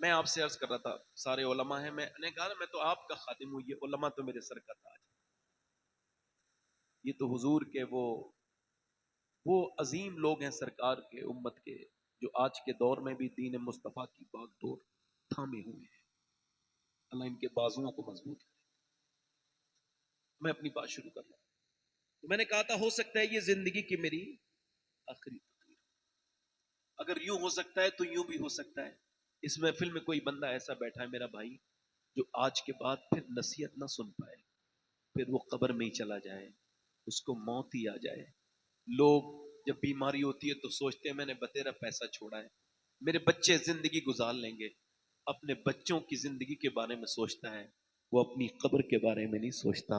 میں آپ سے عرض کر رہا تھا سارے علماء ہیں، میں نے کہا میں تو آپ کا خادم ہوں، یہ علماء تو میرے سر کا تاج، یہ تو حضور کے وہ عظیم لوگ ہیں سرکار کے امت کے، جو آج کے دور میں بھی دین مصطفیٰ کی باغ ڈور تھامے ہوئے ہیں۔ اللہ ان کے بازوؤں کو مضبوط کرے۔ میں اپنی بات شروع کر رہا ہوں۔ تو میں نے کہا تھا ہو سکتا ہے یہ زندگی کی میری آخری تقریر، اگر یوں ہو سکتا ہے تو یوں بھی ہو سکتا ہے اس محفل میں کوئی بندہ ایسا بیٹھا ہے میرا بھائی جو آج کے بعد پھر نصیحت نہ سن پائے، پھر وہ قبر میں ہی چلا جائے، اس کو موت ہی آ جائے۔ لوگ جب بیماری ہوتی ہے تو سوچتے ہیں میں نے بتیرا پیسہ چھوڑا ہے، میرے بچے زندگی گزار لیں گے، اپنے بچوں کی زندگی کے بارے میں سوچتا ہے، وہ اپنی قبر کے بارے میں نہیں سوچتا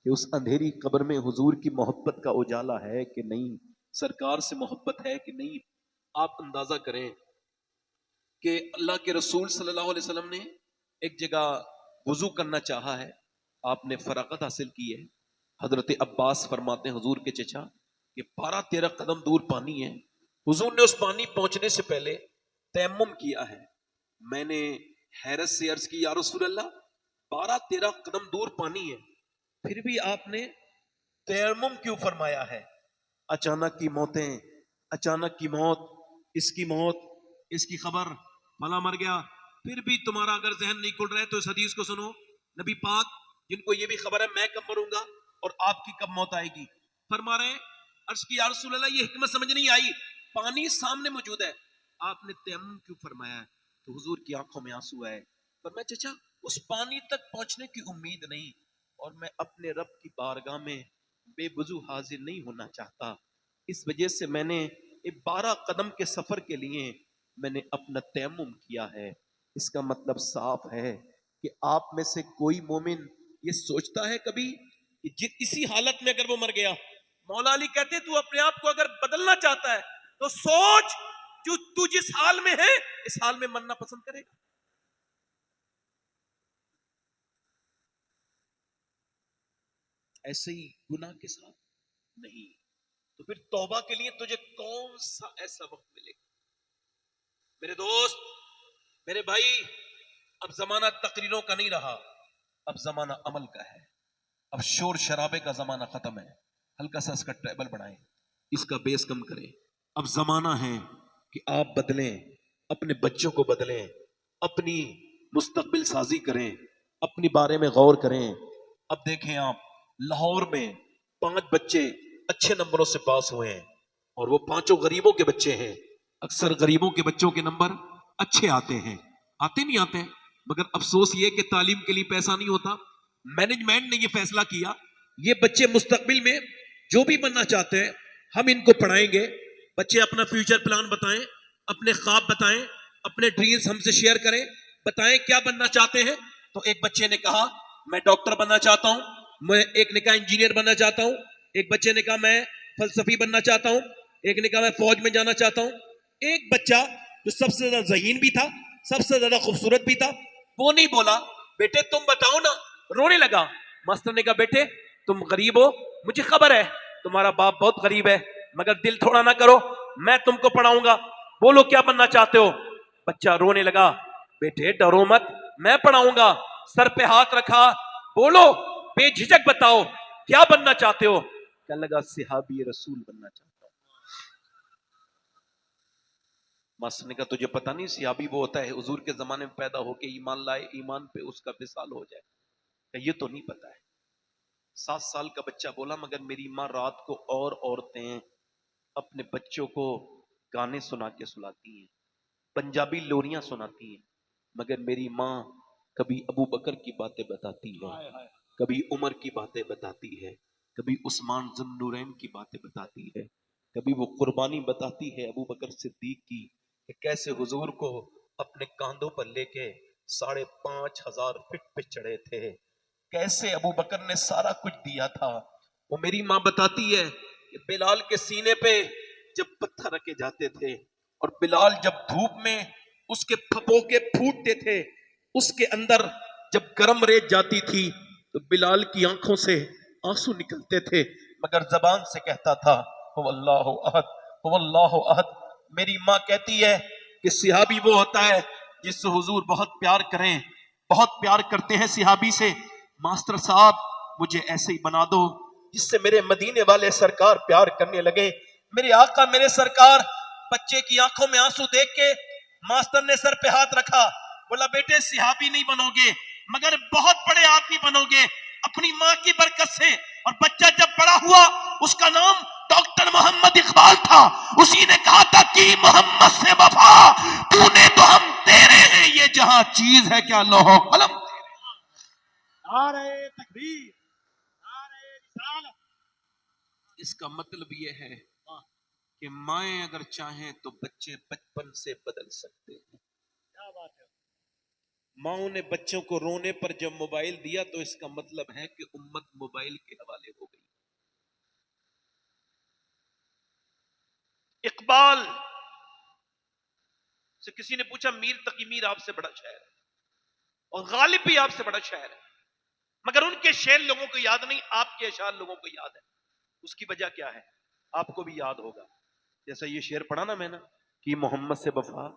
کہ اس اندھیری قبر میں حضور کی محبت کا اجالا ہے کہ نہیں، سرکار سے محبت ہے کہ نہیں۔ آپ اندازہ کریں کہ اللہ کے رسول صلی اللہ علیہ وسلم نے ایک جگہ وضو کرنا چاہا ہے، آپ نے فراغت حاصل کی ہے۔ حضرت عباس فرماتے ہیں حضور کے چچا کہ 12-13 قدم دور پانی ہے، حضور نے اس پانی پہنچنے سے پہلے تیمم کیا ہے۔ میں نے حیرت سے عرض کی یا رسول اللہ 12-13 قدم دور پانی ہے، پھر بھی آپ نے تیمم کیوں فرمایا ہے؟ اچانک کی موتیں، اچانک کی موت، اس کی موت، اس کی خبر، فلاں مر گیا، پھر بھی تمہارا اگر ذہن نہیں کھل رہا ہے تو اس حدیث کو سنو۔ نبی پاک جن کو یہ بھی خبر ہے میں کب مروں گا اور آپ کی کب موت آئے گی، فرما رہے ہیں عرض کی یا رسول اللہ یہ حکمت سمجھ نہیں آئی، پانی سامنے موجود ہے، آپ نے تیمم کیوں فرمایا ہے؟ تو حضور کی آنکھوں میں آنسو آئے، پر میں چچا اس پانی تک پہنچنے کی امید نہیں، اور میں اپنے رب کی بارگاہ میں بے وضو حاضر نہیں ہونا چاہتا، اس وجہ سے میں نے 12 قدم کے سفر کے لیے میں نے اپنا تیمم کیا ہے۔ اس کا مطلب صاف ہے کہ آپ میں سے کوئی مومن یہ سوچتا ہے کبھی کہ اسی حالت میں اگر وہ مر گیا، مولا علی کہتے تو اپنے آپ کو اگر بدلنا چاہتا ہے تو سوچ جو تو جس حال میں ہے اس حال میں مرنا پسند کرے گا؟ ایسے ہی گناہ کے ساتھ نہیں، تو پھر توبہ کے لیے تجھے کون سا ایسا وقت ملے گا؟ میرے دوست، میرے بھائی، اب زمانہ تقریروں کا نہیں رہا، اب زمانہ عمل کا ہے، اب شور شرابے کا زمانہ ختم ہے، ہلکا سا اس کا ٹریبل بڑھائیں، اس کا بیس کم کریں۔ اب زمانہ ہے کہ آپ بدلیں، اپنے بچوں کو بدلیں، اپنی مستقبل سازی کریں، اپنی بارے میں غور کریں۔ اب دیکھیں آپ لاہور میں 5 بچے اچھے نمبروں سے پاس ہوئے ہیں، اور وہ 5 غریبوں کے بچے ہیں۔ اکثر غریبوں کے بچوں کے نمبر اچھے آتے ہیں، آتے نہیں آتے، مگر افسوس یہ کہ تعلیم کے لیے پیسہ نہیں ہوتا۔ مینجمنٹ نے یہ فیصلہ کیا یہ بچے مستقبل میں جو بھی بننا چاہتے ہیں ہم ان کو پڑھائیں گے۔ بچے اپنا فیوچر پلان بتائیں، اپنے خواب بتائیں، اپنے ڈریمز ہم سے شیئر کریں، بتائیں کیا بننا چاہتے ہیں۔ تو ایک بچے نے کہا میں ڈاکٹر بننا چاہتا ہوں، ایک نے کہا انجینئر بننا چاہتا ہوں، ایک بچے نے کہا میں فلسفی بننا چاہتا ہوں، ایک نے کہا میں فوج میں جانا چاہتا ہوں۔ ایک بچہ جو سب سے زیادہ ذہین بھی تھا، سب سے زیادہ خوبصورت بھی تھا، وہ نہیں بولا بیٹے تم بتاؤ نا، رونے لگا۔ ماسٹر نے کہا بیٹے تم غریب ہو، مجھے خبر ہے تمہارا باپ بہت غریب ہے، مگر دل تھوڑا نہ کرو، میں تم کو پڑھاؤں گا، بولو کیا بننا چاہتے ہو۔ بچہ رونے لگا، بیٹے ڈرو مت، میں پڑھاؤں گا، سر پہ ہاتھ رکھا، بولو بے جھجک بتاؤ کیا بننا چاہتے ہو۔ کہنے لگا صحابی رسول بننا چاہتا ہوں۔ ماسٹر نے کہا تجھے پتہ نہیں صحابی وہ ہوتا ہے حضور کے زمانے میں پیدا ہو کے ایمان لائے، ایمان پہ اس کا وصال ہو جائے؟ کہ یہ تو نہیں پتا ہے۔ 7 سال کا بچہ بولا مگر میری ماں رات کو اور عورتیں اپنے بچوں کو گانے سنا کے سلاتی ہیں، پنجابی لوریاں سناتی ہیں، مگر میری ماں کبھی ابو بکر کی باتیں بتاتی ہے، کبھی عمر کی باتیں بتاتی ہے، کبھی عثمان ذو النورین کی باتیں بتاتی ہے، کبھی وہ قربانی بتاتی ہے ابو بکر صدیق کی کہ کیسے حضور کو اپنے کاندھوں پر لے کے 5,500 فٹ پہ چڑھے تھے، کیسے ابو بکر نے سارا کچھ دیا تھا۔ وہ میری ماں بتاتی ہے کہ بلال کے سینے پہ جب پتھر رکھے جاتے تھے اور بلال جب دھوپ میں اس کے پھپوکے پھوٹتے تھے، اس کے اندر جب گرم ریت جاتی تھی تو بلال کی آنکھوں سے آنسو نکلتے تھے، مگر زبان سے کہتا تھا هو اللہ احد، هو اللہ احد۔ میری ماں کہتی ہے کہ صحابی وہ ہوتا ہے جس سے حضور بہت پیار کریں، بہت پیار کرتے ہیں صحابی سے، ماسٹر صاحب مجھے ایسے ہی بنا دو جس سے میرے مدینے والے سرکار پیار کرنے لگے، میرے آقا میرے سرکار۔ بچے کی آنکھوں میں آنسو دیکھ کے ماسٹر نے سر پہ ہاتھ رکھا، بولا بیٹے صحابی نہیں بنو گے مگر بہت بڑے آدمی بنو گے اپنی ماں کی برکت سے۔ اور بچہ جب بڑا ہوا اس کا نام ڈاکٹر محمد اقبال تھا، اسی نے کہا تھا کہ محمد سے وفا تو نے تو ہم تیرے ہیں، یہ جہاں چیز ہے کیا لوح و قلم۔ نعرہ تکبیر، نعرہ رسالت۔ اس کا مطلب یہ ہے کہ مائیں اگر چاہیں تو بچے بچپن سے بدل سکتے ہیں۔ کیا بات ہے؟ ماؤں نے بچوں کو رونے پر جب موبائل دیا تو اس کا مطلب ہے کہ امت موبائل کے حوالے ہو گئی۔ اقبال سے کسی نے پوچھا میر تقی میر آپ سے بڑا شاعر ہے اور غالب بھی آپ سے بڑا شاعر ہے، مگر ان کے شعر لوگوں کو یاد نہیں، آپ کے اشعار لوگوں کو یاد ہے۔ اس کی وجہ کیا ہے؟ آپ کو بھی یاد ہوگا، جیسا یہ شعر پڑھا نا میں نے کہ محمد سے وفا،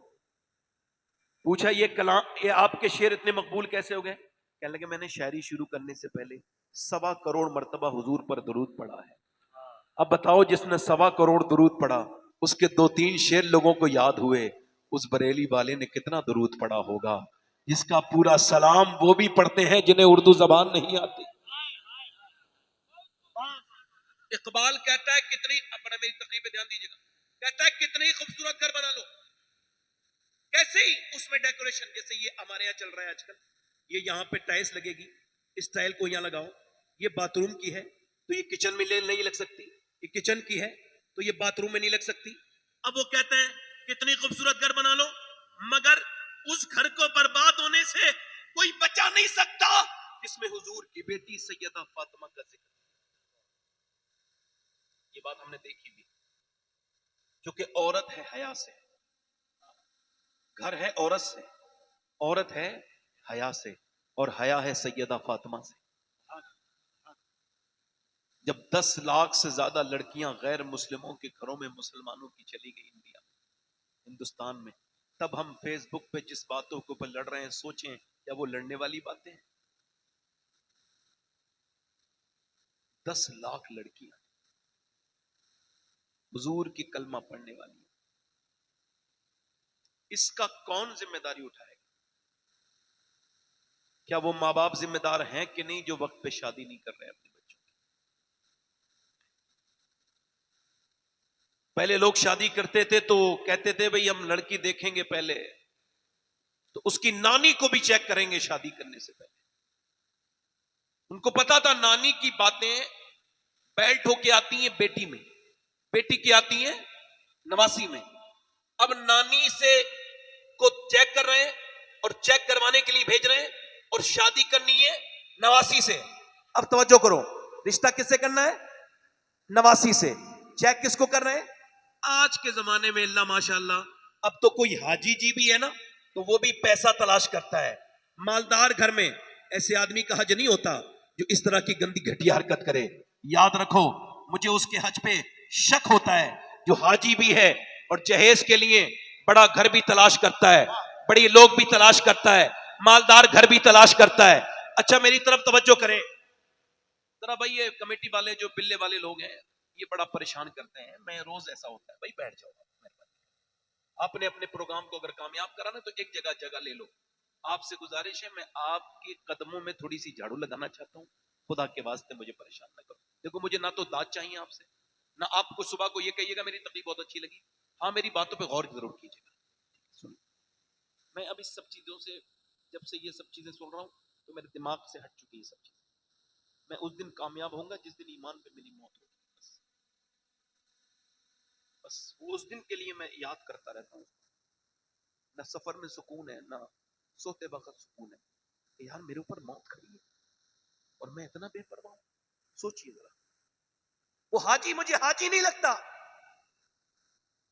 پوچھا یہ کلام، یہ آپ کے شعر اتنے مقبول کیسے ہو گئے؟ کہنے لگے میں نے شاعری شروع کرنے سے پہلے 1.25 کروڑ مرتبہ حضور پر درود پڑھا ہے۔ اب بتاؤ جس نے 1.25 کروڑ درود پڑھا اس کے 2-3 شعر لوگوں کو یاد ہوئے، اس بریلی والے نے کتنا درود پڑھا ہوگا جس کا پورا سلام وہ بھی پڑھتے ہیں جنہیں اردو زبان نہیں آتی۔ اقبال کہتا ہے کتنی، اپنا میری تقریر پہ دھیان دیجیے گا، کہتا ہے کتنی خوبصورت گھر بنا لو، کیسے ہی اس میں ڈیکوریشن، جیسے یہ ہمارے یہاں چل رہا ہے آج کل، یہ یہاں پہ ٹائلس لگے گی، اس ٹائل کو یہاں لگاؤ، یہ باتھ روم کی ہے تو یہ کچن میں نہیں لگ سکتی، یہ کچن کی ہے تو یہ باتھ روم میں نہیں لگ سکتی۔ اب وہ کہتے ہیں کتنی خوبصورت گھر بنا لو مگر اس گھر کو برباد ہونے سے کوئی بچا نہیں سکتا جس میں حضور کی بیٹی سیدہ فاطمہ کا ذکر۔ یہ بات ہم نے دیکھی بھی، کیونکہ عورت ہے حیا سے، گھر ہے عورت سے، عورت ہے حیا سے، اور حیا ہے سیدہ فاطمہ سے۔ جب 10 لاکھ سے زیادہ لڑکیاں غیر مسلموں کے گھروں میں مسلمانوں کی چلی گئی انڈیا ہندوستان میں، تب ہم فیس بک پہ جس باتوں کے اوپر لڑ رہے ہیں سوچیں کیا وہ لڑنے والی باتیں ہیں؟ 10 لاکھ لڑکیاں حضور کی کلمہ پڑھنے والی، اس کا کون ذمہ داری اٹھائے گا؟ کیا وہ ماں باپ ذمہ دار ہیں کہ نہیں جو وقت پہ شادی نہیں کر رہے اپنے بچوں کی؟ پہلے لوگ شادی کرتے تھے تو کہتے تھے بھئی ہم لڑکی دیکھیں گے پہلے تو اس کی نانی کو بھی چیک کریں گے شادی کرنے سے پہلے۔ ان کو پتا تھا نانی کی باتیں بیلٹ ہو کے آتی ہیں بیٹی میں، بیٹی کی آتی ہیں نواسی میں۔ اب نانی سے کو چیک کر رہے ہیں اور چیک کروانے کے لیے بھیج رہے ہیں اور شادی کرنی ہے نواسی سے۔ اب توجہ کرو، رشتہ کس سے کرنا ہے؟ نواسی سے۔ چیک کس کو کر رہے ہیں؟ آج کے زمانے میں اللہ ماشاءاللہ اب تو کوئی حاجی جی بھی ہے نا تو وہ بھی پیسہ تلاش کرتا ہے۔ مالدار گھر میں ایسے آدمی کا حج نہیں ہوتا جو اس طرح کی گندی گھٹیا حرکت کرے۔ یاد رکھو مجھے اس کے حج پہ شک ہوتا ہے جو حاجی بھی ہے اور جہیز کے لیے بڑا گھر بھی تلاش کرتا ہے، بڑی لوگ بھی تلاش کرتا ہے، مالدار گھر بھی تلاش کرتا ہے۔ اچھا میری طرف توجہ کریں ذرا بھائی، یہ کمیٹی والے جو بلے والے لوگ ہیں یہ بڑا پریشان کرتے ہیں، میں روز ایسا ہوتا ہے بھائی بیٹھ جاؤ، آپ نے اپنے پروگرام کو اگر کامیاب کرانا تو ایک جگہ لے لو۔ آپ سے گزارش ہے میں آپ کے قدموں میں تھوڑی سی جھاڑو لگانا چاہتا ہوں، خدا کے واسطے مجھے پریشان نہ کرو۔ دیکھو مجھے نہ تو داد چاہیے آپ سے، نہ آپ کو صبح کو یہ کہیے گا میری تقریر بہت اچھی لگی، ہاں میری باتوں پہ غور ضرور کیجیے گا۔ سنیں، میں اب اس سب چیزوں سے جب سے یہ سب چیزیں سن رہا ہوں تو میرے دماغ سے ہٹ چکی یہ سب چیزیں۔ میں اس دن کامیاب ہوں گا جس دن ایمان پہ میری موت ہوگی، بس وہ اس دن کے لیے میں یاد کرتا رہتا ہوں۔ نہ سفر میں سکون ہے نہ سوتے وقت سکون ہے کہ یار میرے اوپر موت کھڑی ہے اور میں اتنا بے پرواہ ہوں۔ سوچئے ذرا، وہ حاجی مجھے حاجی نہیں لگتا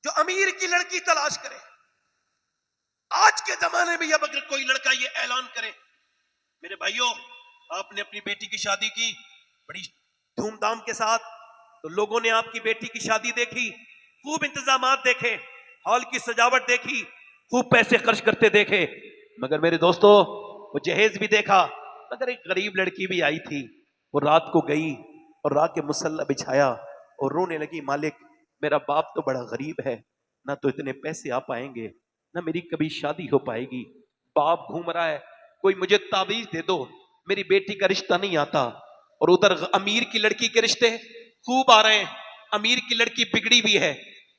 جو امیر کی لڑکی تلاش کرے۔ آج کے زمانے میں اب اگر کوئی لڑکا یہ اعلان کرے میرے بھائیوں آپ نے اپنی بیٹی کی شادی کی بڑی دھوم دھام کے ساتھ، تو لوگوں نے آپ کی بیٹی کی شادی دیکھی، خوب انتظامات دیکھے، ہال کی سجاوٹ دیکھی، خوب پیسے خرچ کرتے دیکھے، مگر میرے دوستو وہ جہیز بھی دیکھا، مگر ایک غریب لڑکی بھی آئی تھی، وہ رات کو گئی اور رات کے مصلی بچھایا اور رونے لگی، مالک میرا باپ تو بڑا غریب ہے، نہ تو اتنے پیسے آ پائیں گے، نہ میری کبھی شادی ہو پائے گی، باپ گھوم رہا ہے، کوئی مجھے تعویذ دے دو، میری بیٹی کا رشتہ نہیں آتا۔ اور ادھر امیر کی لڑکی کے رشتے خوب آ رہے ہیں، امیر کی لڑکی بگڑی بھی ہے،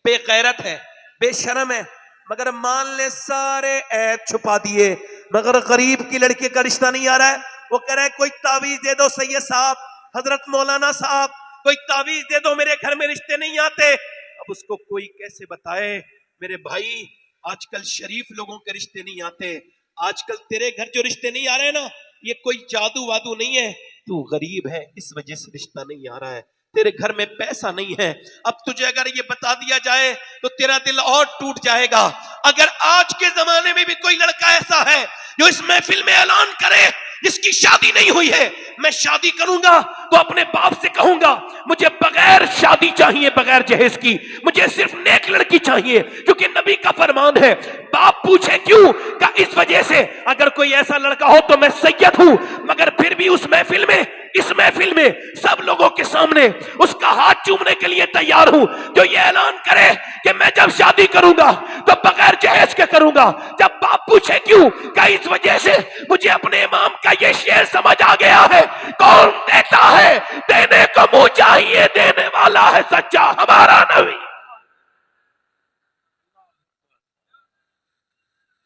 بے غیرت ہے، بے شرم ہے، مگر مان لے سارے عیب چھپا دیے، مگر غریب کی لڑکی کا رشتہ نہیں آ رہا ہے، وہ کہہ رہا ہے کوئی تعویذ دے دو سید صاحب، حضرت مولانا صاحب کوئی تعویذ دے دو، میرے گھر میں رشتے نہیں آتے۔ اب اس کو کوئی کیسے بتائے میرے بھائی، آج کل شریف لوگوں کے رشتے نہیں آتے، آج کل تیرے گھر جو رشتے نہیں آ رہے نا، یہ کوئی جادو وادو نہیں ہے، تو غریب ہے اس وجہ سے رشتہ نہیں آ رہا ہے، تیرے گھر میں پیسہ نہیں ہے۔ اب تجھے اگر یہ بتا دیا جائے تو تیرا دل اور ٹوٹ جائے گا۔ اگر آج کے زمانے میں بھی کوئی لڑکا ایسا ہے جو اس محفل میں اعلان کرے جس کی شادی نہیں ہوئی ہے، میں شادی کروں گا تو اپنے باپ سے کہوں گا مجھے بغیر شادی چاہیے، بغیر جہیز کی، مجھے صرف نیک لڑکی چاہیے، کیونکہ نبی کا فرمان ہے۔ باپ پوچھے کیوں؟ کہ اس وجہ سے اگر کوئی ایسا لڑکا ہو تو میں سید ہوں، مگر پھر بھی اس محفل میں سب لوگوں کے سامنے اس کا ہاتھ چومنے کے لیے تیار ہوں جو یہ اعلان کرے کہ میں جب شادی کروں گا تو بغیر جہیز کے کروں گا۔ جب باپ پوچھے کیوں؟ کہ اس وجہ سے مجھے اپنے امام کا یہ شعر سمجھ آ گیا ہے، کون دیتا ہے دینے کو منہ چاہیے، دینے والا ہے سچا ہمارا نبی۔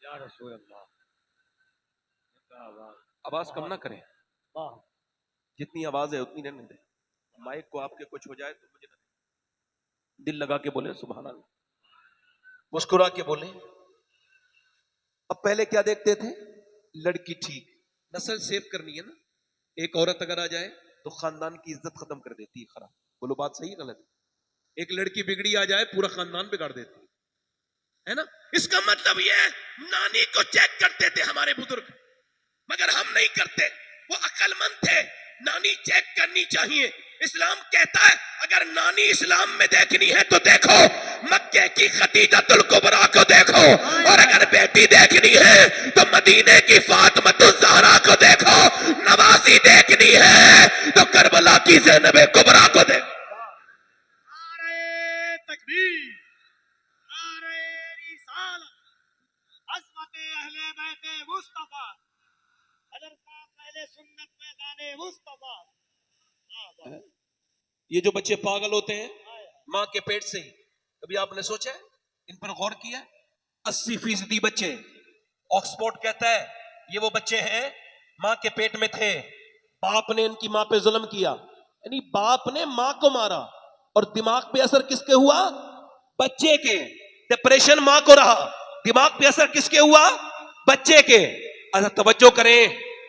یا رسول اللہ، زندہ باد۔ آواز کم نہ کریں، واہ، جتنی آواز ہے اتنی رہنے دیں، مائک کو آپ کے کچھ ہو جائے تو مجھے نہ دیں۔ دل لگا کے بولیں سبحان اللہ، مسکرا کے بولیں۔ اب پہلے کیا دیکھتے تھے؟ لڑکی ٹھیک، نسل سیو کرنی ہے نا، ایک عورت اگر آ جائے تو خاندان کی عزت ختم کر دیتی ہے، خراب، بولو بات صحیح غلط ہے؟ ایک لڑکی بگڑی آ جائے پورا خاندان بگاڑ دیتی ہے نا۔ اس کا مطلب یہ ہے نانی کو چیک کرتے تھے ہمارے بزرگ، مگر ہم نہیں کرتے، وہ عقل مند تھے، نانی چیک کرنی چاہیے۔ اسلام کہتا ہے اگر نانی اسلام میں دیکھنی ہے تو دیکھو، مکے کی خدیجۃ الکبریٰ کو دیکھو، اور اگر بیٹی دیکھنی ہے تو مدینے کی فاطمۃ الزہرا کو دیکھو، نوازی دیکھنی ہے تو کربلا کی زینب کبریٰ کو دیکھو۔ نعرہ تکبیر، نعرہ رسالت، عظمت اہل بیت مصطفیٰ، حضرت اہل سنت میدان مصطفیٰ۔ واہ واہ، یہ جو بچے پاگل ہوتے ہیں ماں کے پیٹ سے ہی، کبھی آپ نے سوچا ہے، ان پر غور کیا؟ 80% بچے، آکسفورڈ کہتا ہے یہ وہ بچے ہیں ماں کے پیٹ میں تھے، باپ نے ان کی ماں پہ ظلم کیا، یعنی باپ نے ماں کو مارا، اور دماغ پہ اثر کس کے ہوا؟ بچے کے۔ ڈپریشن ماں کو رہا، دماغ پہ اثر کس کے ہوا؟ بچے کے۔ اچھا توجہ کریں،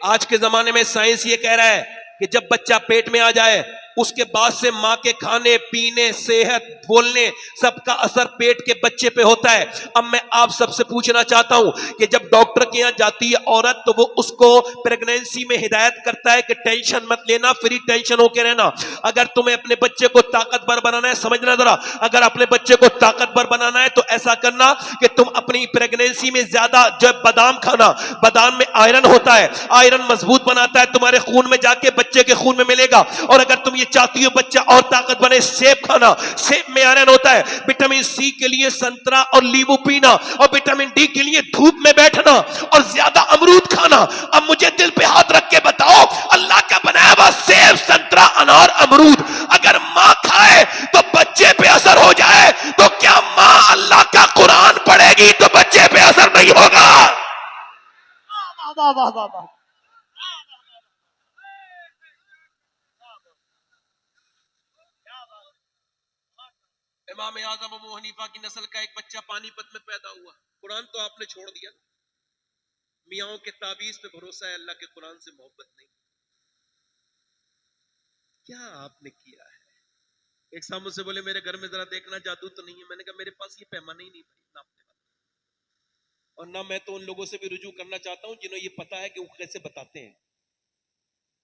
آج کے زمانے میں سائنس یہ کہہ رہا ہے کہ جب بچہ پیٹ میں آ جائے اس کے بعد سے ماں کے کھانے پینے، صحت، بولنے، سب کا اثر پیٹ کے بچے پہ ہوتا ہے۔ اب میں آپ سب سے پوچھنا چاہتا ہوں کہ جب ڈاکٹر کے یہاں جاتی ہے عورت تو وہ اس کو پریگنینسی میں ہدایت کرتا ہے کہ ٹینشن مت لینا، فری ٹینشن ہو کے رہنا۔ اگر تمہیں اپنے بچے کو طاقتور بنانا ہے، سمجھنا ذرا، اگر اپنے بچے کو طاقتور بنانا ہے تو ایسا کرنا کہ تم اپنی پریگنینسی میں زیادہ جو بادام کھانا، بادام میں آئرن ہوتا ہے، آئرن مضبوط بناتا ہے، تمہارے خون میں جا کے بچے کے خون میں ملے گا۔ اور اگر تم یہ چاہتی ہو بچہ اور طاقت بنے، سیب کھانا، سیب میں آئرن ہوتا ہے، وٹامن سی کے لیے سنترا اور لیمو پینا، اور وٹامن ڈی کے لیے دھوپ میں بیٹھنا، اور زیادہ امرود کھانا۔ اب مجھے دل پہ ہاتھ رکھ کے بتاؤ، اللہ کا بنایا ہوا سیب، سنترا، انار، امرود اگر ماں کھائے تو بچے پہ اثر ہو جائے تو کیا ماں اللہ کا قرآن پڑھے گی تو بچے پہ اثر نہیں ہوگا؟ واہ واہ واہ واہ واہ، امام اعظم ابو حنیفہ کی نسل کا ایک بچہ پانی پت میں پیدا ہوا، قرآن تو آپ نے چھوڑ دیا، میاں کے تعویذ پہ بھروسہ ہے، اللہ کے قرآن سے محبت نہیں۔ کیا آپ نے کیا ہے؟ ایک صاحب مجھ سے بولے میرے گھر میں ذرا دیکھنا جادو تو نہیں ہے، میں نے کہا میرے پاس یہ پیمانہ ہی نہیں بھائی ناپنے والا، اور نہ میں تو ان لوگوں سے بھی رجوع کرنا چاہتا ہوں جنہوں یہ پتا ہے کہ وہ کیسے بتاتے ہیں۔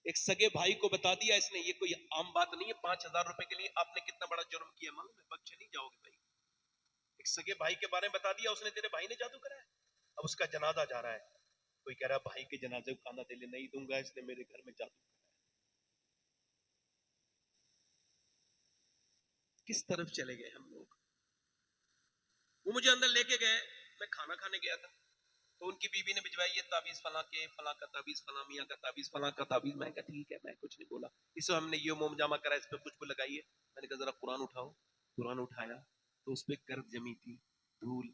ایک سگے بھائی کو بتا دیا اس نے، یہ کوئی عام بات نہیں ہے، 5,000 روپے کے لیے آپ نے کتنا بڑا جرم کیا معلوم ہے، بخشے نہیں جاؤ گے بھائی۔ ایک ایک سگے بھائی کے بارے میں بتا دیا اس نے تیرے بھائی نے جادو کرا ہے. اب اس کا جنازہ جا رہا ہے, کوئی کہہ رہا بھائی کے جنازے کو کانا دے لے, نہیں دوں گا, اس نے میرے گھر میں جادو. کس طرف چلے گئے ہم لوگ. وہ مجھے اندر لے کے گئے, میں کھانا کھانے گیا تھا, تو ان کی بیوی نے بھجوائی یہ تعویذ فلاں کے, فلاں کا تعویذ, فلاں میاں کا تعویذ, فلاں کا تعویذ. میں کہا ٹھیک ہے, میں کچھ نہیں بولا. اس میں ہم نے یہ موم جامہ کرا, اس پہ کچھ کو لگائیے. میں نے کہا ذرا قرآن اٹھاؤ. قرآن اٹھایا تو اس پہ گرد جمی تھی, دھول.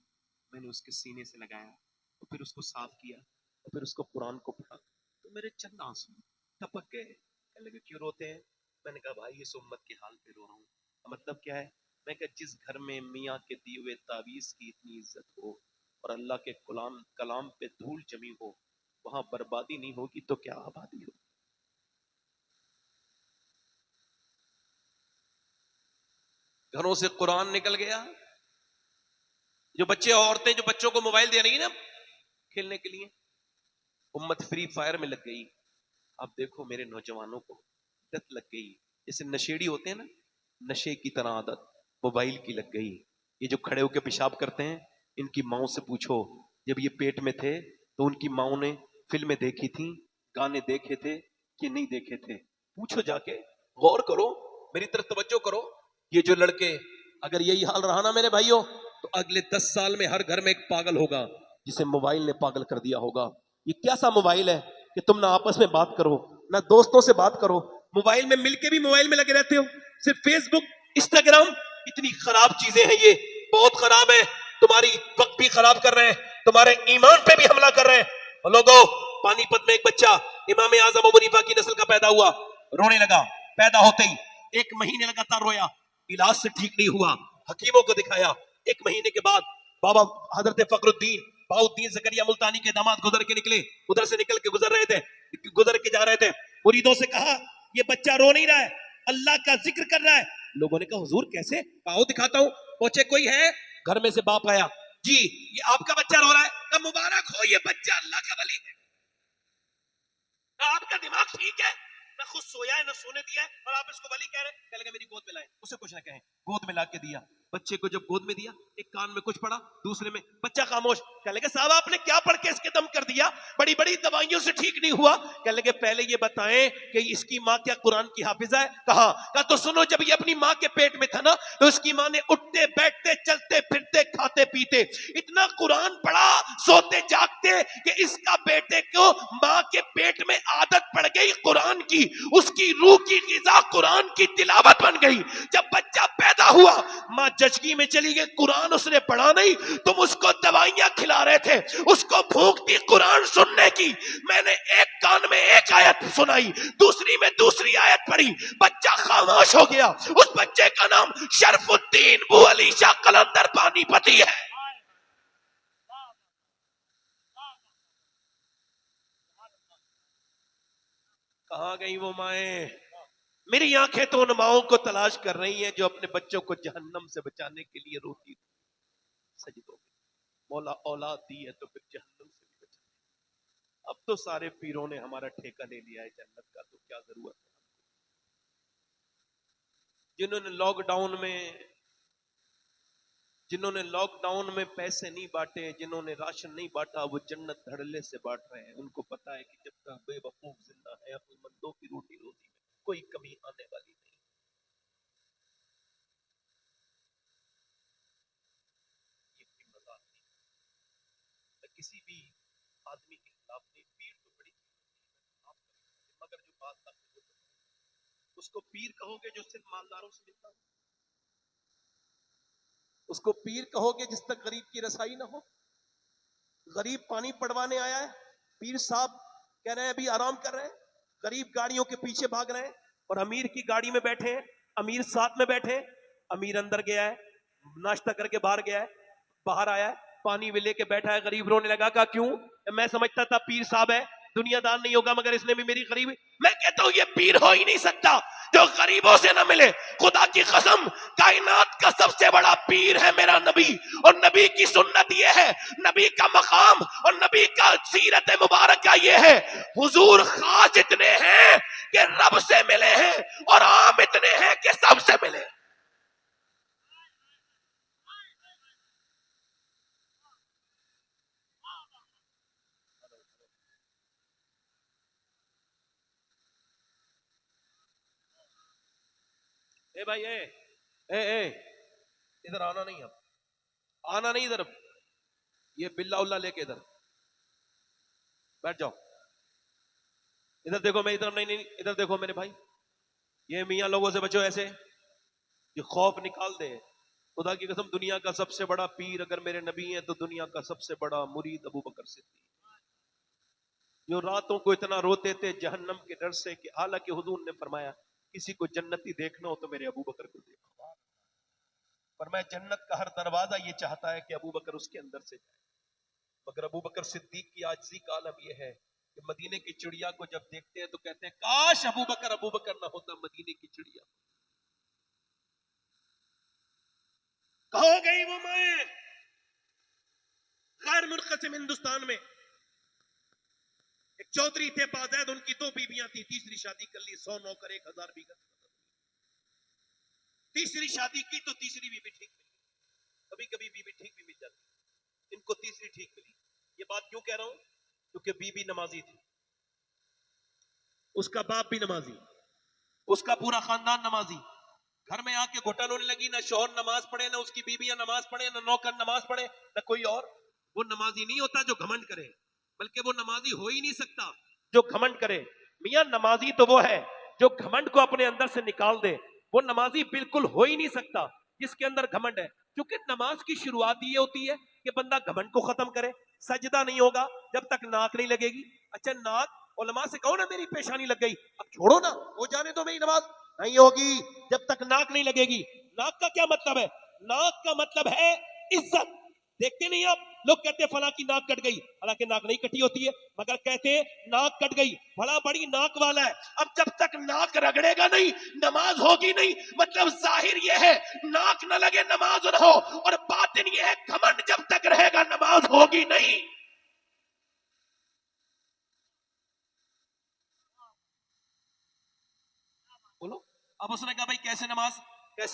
میں نے اس کے سینے سے لگایا اور پھر اس کو صاف کیا اور پھر اس کو قرآن کو پڑھا, تو میرے چند آنسو ٹپک گئے. کہنے لگے کیوں روتے ہیں؟ میں نے کہا بھائی اس امت کے حال پہ رو رہا ہوں. مطلب کیا ہے؟ میں کہ جس گھر میں میاں کے دیے ہوئے تعویذ کی اتنی عزت ہو اور اللہ کے کلام پہ دھول جمی ہو, وہاں بربادی نہیں ہوگی تو کیا آبادی ہو. گھروں سے قرآن نکل گیا. جو بچے اور عورتیں جو بچوں کو موبائل دے رہی ہیں نا کھیلنے کے لیے, امت فری فائر میں لگ گئی. اب دیکھو میرے نوجوانوں کو عادت لگ گئی, جیسے نشیڑی ہوتے ہیں نا, نشے کی طرح عادت موبائل کی لگ گئی. یہ جو کھڑے ہو کے پیشاب کرتے ہیں, ان کی ماؤں سے پوچھو جب یہ پیٹ میں تھے تو ان کی ماؤں نے فلمیں دیکھی تھیں, گانے دیکھے تھے کہ نہیں دیکھے تھے؟ پوچھو جا کے, غور کرو, میری طرف توجہ کرو. یہ جو لڑکے اگر یہی حال رہا نا میرے بھائیوں, تو اگلے 10 سال میں ہر گھر میں ایک پاگل ہوگا جسے موبائل نے پاگل کر دیا ہوگا. یہ کیسا موبائل ہے کہ تم نہ آپس میں بات کرو نہ دوستوں سے بات کرو, موبائل میں مل کے بھی موبائل میں لگے رہتے ہو, صرف فیس بک, انسٹاگرام. اتنی خراب چیزیں ہیں, یہ بہت خراب ہے. تمہاری وقت بھی خراب کر رہے ہیں, تمہارے ایمان پہ بھی حملہ کر رہے ہیں. اور لوگوں, پانی پت میں ایک بچہ امام اعظم ابو حنیفہ کی نسل کا پیدا ہوا, رونے لگا. پیدا ہوتے ہی 1 مہینے لگاتار رویا, علاج سے ٹھیک نہیں ہوا, حکیموں کو دکھایا. 1 مہینے کے بعد بابا حضرت فخر الدین بہاؤالدین زکریا ملتانی کے داماد گزر کے نکلے, ادھر سے نکل کے گزر کے جا رہے تھے. مریدوں سے کہا یہ بچہ رو نہیں رہا ہے, اللہ کا ذکر کر رہا ہے. لوگوں نے کہا حضور کیسے؟ آؤ دکھاتا ہوں. پہنچے, کوئی ہے گھر میں سے, باپ آیا, جی یہ آپ کا بچہ رو رہا ہے. کہا مبارک ہو, یہ بچہ اللہ کا ولی ہے. آپ کا دماغ ٹھیک ہے؟ نہ خود سویا ہے نہ سونے دیا ہے, اور آپ اس کو ولی کہہ رہے ہیں. کہنے لگا میری گود میں لائیں. اسے کچھ نہ کہیں, گود میں لا کے دیا. بچے کو جب گود میں دیا, ایک کان میں کچھ پڑا, دوسرے میں, بچہ خاموش. کہنے لگے صاحب آپ نے کیا پڑھ کے اس کے دم کر دیا, بڑی بڑی دوائیوں سے ٹھیک نہیں ہوا. کہنے لگے پہلے یہ بتائیں کہ اس کی ماں کیا قرآن کی حافظہ ہے؟ کہا تو سنو, جب یہ اپنی ماں کے پیٹ میں تھا نا, تو اس کی ماں نے اٹھتے بیٹھتے چلتے پھرتے کھاتے پیتے اتنا قرآن پڑھا, سوتے جاگتے, کہ اس کا بیٹے کو ماں کے پیٹ میں عادت پڑ گئی قرآن کی, اس کی روح کی غذا قرآن کی تلاوت بن گئی. جب بچہ پیدا ہوا, ماں ججگی میں چلی گئی, قرآن اس نے پڑھا نہیں, تم اس کو دوائیاں کھلا رہے تھے, اس کو بھوک تھی قرآن سننے کی. میں نے ایک کان میں ایک آیت سنائی, دوسری میں دوسری آیت پڑھی, بچہ خاموش ہو گیا. اس بچے کا نام شرف الدین بو علی شاہ قلندر پانی پتی ہے. کہاں گئی وہ مائیں؟ میری آنکھیں تو ان ماؤں کو تلاش کر رہی ہیں جو اپنے بچوں کو جہنم سے بچانے کے لیے روتی سجدوں میں. مولا اولاد دی ہے تو پھر جہنم سے بھی بچا. اب تو سارے پیروں نے ہمارا ٹھیکہ لے لیا ہے جنت کا, تو کیا ضرورت ہے. جنہوں نے لاک ڈاؤن میں پیسے نہیں بانٹے, جنہوں نے راشن نہیں بانٹا, وہ جنت دھڑلے سے بانٹ رہے ہیں. ان کو پتا ہے کہ جب تک بے وقوف زندہ ہے, اپنے مندوں کی روٹی روزی میں کوئی کمی آنے والی نہیں. یہ کوئی مذاق نہیں. میں کسی بھی آدمی کے خلاف نہیں, پیر تو بڑی چیز ہوتی ہے, مگر جو بات تک اس کو پیر کہو گے جو صرف مالداروں سے ملتا ہو, اس کو پیر کہو گے جس تک غریب کی رسائی نہ ہو. غریب پانی پڑوانے آیا ہے, پیر صاحب کہہ رہے ہیں ابھی آرام کر رہے ہیں, غریب گاڑیوں کے پیچھے بھاگ رہے ہیں, اور امیر کی گاڑی میں بیٹھے ہیں, امیر ساتھ میں بیٹھے, امیر اندر گیا ہے, ناشتہ کر کے باہر گیا ہے, باہر آیا ہے, پانی بھی لے کے بیٹھا ہے. غریب رونے لگا, کہا کیوں؟ میں سمجھتا تھا پیر صاحب ہے, دنیا دار نہیں ہوگا, مگر اس نے بھی میری غریبی. میں کہتا ہوں یہ پیر ہو ہی نہیں سکتا جو غریبوں سے نہ ملے. خدا کی قسم, کائنات کا سب سے بڑا پیر ہے میرا نبی, اور نبی کی سنت یہ ہے, نبی کا مقام اور نبی کا سیرت مبارکہ یہ ہے, حضور خاص اتنے ہیں کہ رب سے ملے ہیں, اور عام اتنے ہیں کہ سب سے ملے. اے بھائی اے ادھر آنا نہیں، اب آنا نہیں ادھر، یہ بلا اللہ لے کے ادھر بیٹھ جاؤ، ادھر دیکھو، میں ادھر نہیں، ادھر دیکھو میرے بھائی، یہ میاں لوگوں سے بچو ایسے، یہ خوف نکال دے. خدا کی قسم دنیا کا سب سے بڑا پیر اگر میرے نبی ہیں تو دنیا کا سب سے بڑا مرید ابو بکر صدیق، جو راتوں کو اتنا روتے تھے جہنم کے ڈر سے کہ حالانکہ حضور نے فرمایا کسی کو جنتی دیکھنا ہو تو میرے ابو بکر کو دیکھو، پر میں جنت کا ہر دروازہ یہ چاہتا ہے کہ ابو بکر اس کے اندر سے جائے، مگر ابو بکر صدیق کی عاجزی کا عالم یہ ہے کہ مدینے کی چڑیا کو جب دیکھتے ہیں تو کہتے ہیں کاش ابو بکر نہ ہوتا مدینے کی چڑیا. کہو گئی وہ مائیں غیر منقسم ہندوستان میں، ایک چودھری تھے بازید، ان کی 2 بیویاں تھی، تیسری شادی کر لی، 100 نوکر 1000 بیگم، تیسری شادی کی تو تیسری بیوی ٹھیک ملی، کبھی کبھی بیوی ٹھیک بھی مل جاتی، ان کو تیسری ٹھیک ملی. یہ بات کیوں کہہ رہا ہوں؟ کیونکہ بیوی نمازی تھی، اس کا باپ بھی نمازی، اس کا پورا خاندان نمازی، گھر میں آ کے گھٹن ہونے لگی، نہ شوہر نماز پڑھے، نہ اس کی بیویاں نماز پڑھے، نہ نوکر نماز پڑھے، نہ کوئی اور. وہ نمازی نہیں ہوتا جو گھمنڈ کرے، بلکہ وہ نمازی ہو ہی نہیں سکتا جو گھمنڈ کرے. میاں نمازی تو وہ ہے جو گھمنڈ کو اپنے اندر سے نکال دے، وہ نمازی بالکل ہو ہی نہیں سکتا جس کے اندر گھمنڈ ہے. کیونکہ نماز کی شروعات یہ ہوتی ہے کہ بندہ گھمنڈ کو ختم کرے. سجدہ نہیں ہوگا جب تک ناک نہیں لگے گی. اچھا ناک، علماء سے کہو نا میری پیشانی لگ گئی، اب چھوڑو نا، وہ جانے دو، میری نماز نہیں ہوگی جب تک ناک نہیں لگے گی. ناک کا کیا مطلب ہے؟ ناک کا مطلب ہے عزت. دیکھتے نہیں آپ لوگ کہتے ہیں فلاں کی ناک کٹ گئی، حالانکہ ناک نہیں کٹی ہوتی ہے، مگر کہتے ہیں ناک کٹ گئی، بڑا بڑی ناک والا ہے. اب جب تک ناک رگڑے گا نہیں نماز ہوگی نہیں. مطلب ظاہر یہ ہے ناک نہ لگے نماز نہ ہو، اور باطن یہ ہے گھمنڈ جب تک رہے گا نماز ہوگی نہیں. بولو. اب اس نے کہا بھائی کیسے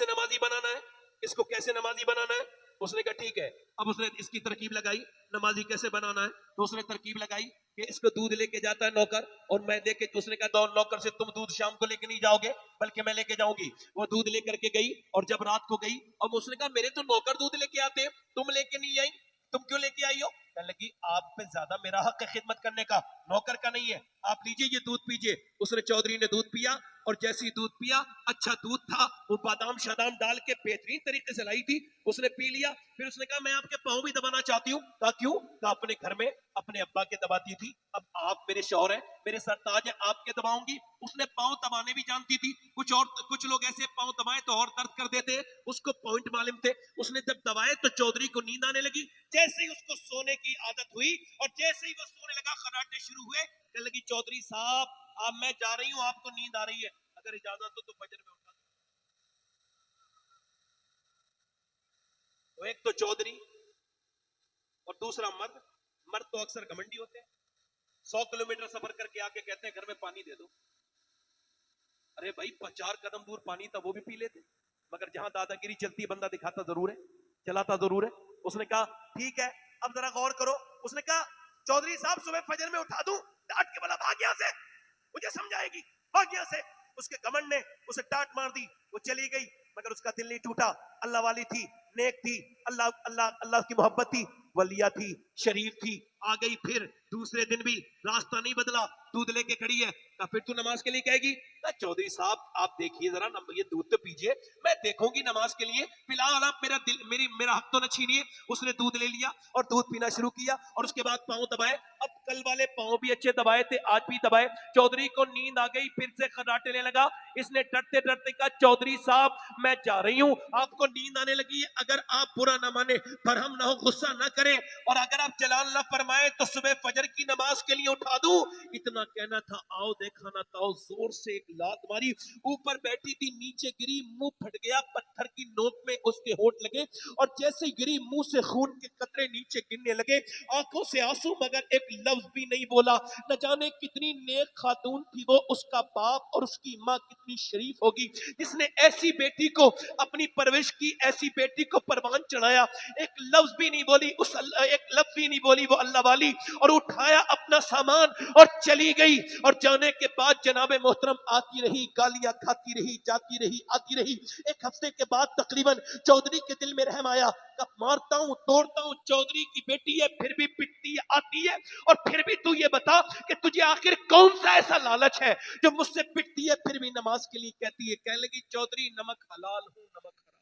نمازی بنانا ہے، اس کو کیسے نمازی بنانا ہے؟ اس نے کہا ٹھیک ہے. اب اس نے اس کی ترکیب لگائی نمازی کیسے بنانا ہے. تو اس نے ترکیب لگائی کہ اس کو دودھ لے کے جاتا ہے نوکر، اور میں دے کے، اس نے کہا دو نوکر سے تم دودھ شام کو لے کے نہیں جاؤ گے بلکہ میں لے کے جاؤں گی. وہ دودھ لے کر کے گئی، اور جب رات کو گئی، اور اس نے کہا میرے تو نوکر دودھ لے کے آتے ہیں، تم لے کے نہیں آئی، تم کیوں لے کے آئی ہو؟ کہنے لگی آپ پہ زیادہ میرا حق ہے خدمت کرنے کا، نوکر کا نہیں ہے، آپ لیجئے یہ دودھ پیجئے. اس نے چودھری نے دودھ پیا، اور جیسے ہی دودھ پیا، اچھا دودھ تھا، وہ بادام شادام ڈال کے بہترین طریقے سے لائی تھی، اس نے پی لیا. پھر اس نے کہا میں آپ کے پاؤں بھی دبانا چاہتی ہوں. کہا کیوں؟ کہا اپنے گھر میں اپنے ابا کے دباتی تھی، اب آپ میرے شوہر ہیں، میرے سرتاج ہے، آپ کے دباؤں گی. اس نے پاؤں دبانے بھی جانتی تھی. کچھ لوگ ایسے پاؤں دبائے تو اور درد کر دیتے، اس کو پوائنٹ معلوم تھے. اس نے جب دبائے تو چودھری کو نیند آنے لگی. جیسے ہی اس کو سونے کی عادت ہوئی، اور جیسے ہی وہ سونے لگا، خراٹے شروع ہوئے. کہنے لگی چودھری صاحب اب میں جا رہی ہوں، آپ کو نیند آ رہی ہے، اگر اجازت ہو تو فجر میں اٹھا. تو ایک تو چودھری، اور دوسرا مرد تو اکثر گھمنڈی ہوتے ہیں. 100 کلومیٹر سفر کر کے آ کے کہتے ہیں گھر میں پانی دے دو. ارے بھائی 4 قدم دور پانی تھا وہ بھی پی لیتے، مگر جہاں دادا گیری چلتی ہے بندہ دکھاتا ضرور ہے، چلاتا ضرور ہے. اس نے کہا ٹھیک ہے اب ذرا غور کرو. اس نے کہا چودھری صاحب صبح فجر میں اٹھا دوں؟ ڈانٹ کے بولا بھاگ یہاں سے، مجھے سمجھائے گی، بھاگ یہاں سے. اس کے گھمنڈ نے اسے ڈانٹ مار دی، وہ چلی گئی، مگر اس کا دل نہیں ٹوٹا. اللہ والی تھی، نیک تھی، اللہ کی محبت تھی، ولیہ تھی، شریف تھی. آ گئی پھر دوسرے دن بھی راستہ نہیں بدلا، دودھ لے کے کھڑی ہے. کہا پھر تو نماز کے لیے کہے گی؟ کہا چودھری صاحب آپ دیکھیے ذرا، یہ دودھ تو پیجئے، میں دیکھوں گی نماز کے لیے، فی الحال آپ میرا حق تو نہ چھینیے. اس نے دودھ لے لیا اور دودھ پینا شروع کیا، اور اس کے بعد پاؤں دبائے. اب کل والے پاؤں بھی اچھے دبائے تھے، آج بھی دبائے. چودھری کو نیند آ گئی، پھر سے خراٹے لینے لگا. اس نے ڈرتے ڈرتے کہا چودھری صاحب میں جا رہی ہوں، آپ کو نیند آنے لگی ہے، اگر آپ برا نہ مانے، برہم نہ ہو، غصہ نہ کریں، اور اگر آپ جلال نہ فرمائے تو صبح فجر کی نماز کے لیے اٹھا دوں. اتنا کہنا تھا، آؤ دیکھا نہ تاؤ، زور سے ایک لات ماری، اوپر بیٹھی تھی نیچے گری، منہ پھٹ گیا، پتھر کی نوک میں اس کے ہونٹ لگے، اور جیسے ہی گری منہ سے خون کے قطرے نیچے گرنے لگے، آنکھوں سے آنسو، مگر ایک لفظ بھی نہیں بولا. نہ جانے کتنی نیک خاتون تھی وہ، اس کا باپ اور اس کی ماں کتنی شریف ہوگی جس نے ایسی بیٹی کو اپنی پرورش کی، ایسی بیٹی کو پروان چڑھایا. ایک لفظ بھی نہیں بولی، ایک لفظ بھی نہیں بولی وہ اللہ والی، اور اٹھایا اپنا سامان اور چلی گئی. اور جانے کے بعد جناب محترم آتی رہی، گالیاں کھاتی رہی، جاتی رہی، آتی رہی. ایک ہفتے کے بعد تقریباً چودھری کے دل میں رحم آیا. کب مارتا ہوں توڑتا ہوں، چودھری کی بیٹی ہے پھر بھی پٹتی آتی ہے، اور پھر بھی تو یہ بتا کہ تجھے آخر کون سا ایسا لالچ ہے جو مجھ سے پٹتی ہے پھر بھی نماز کے لیے کہتی ہے. کہنے لگی چودھری نمک حلال ہوں، نمک حرام،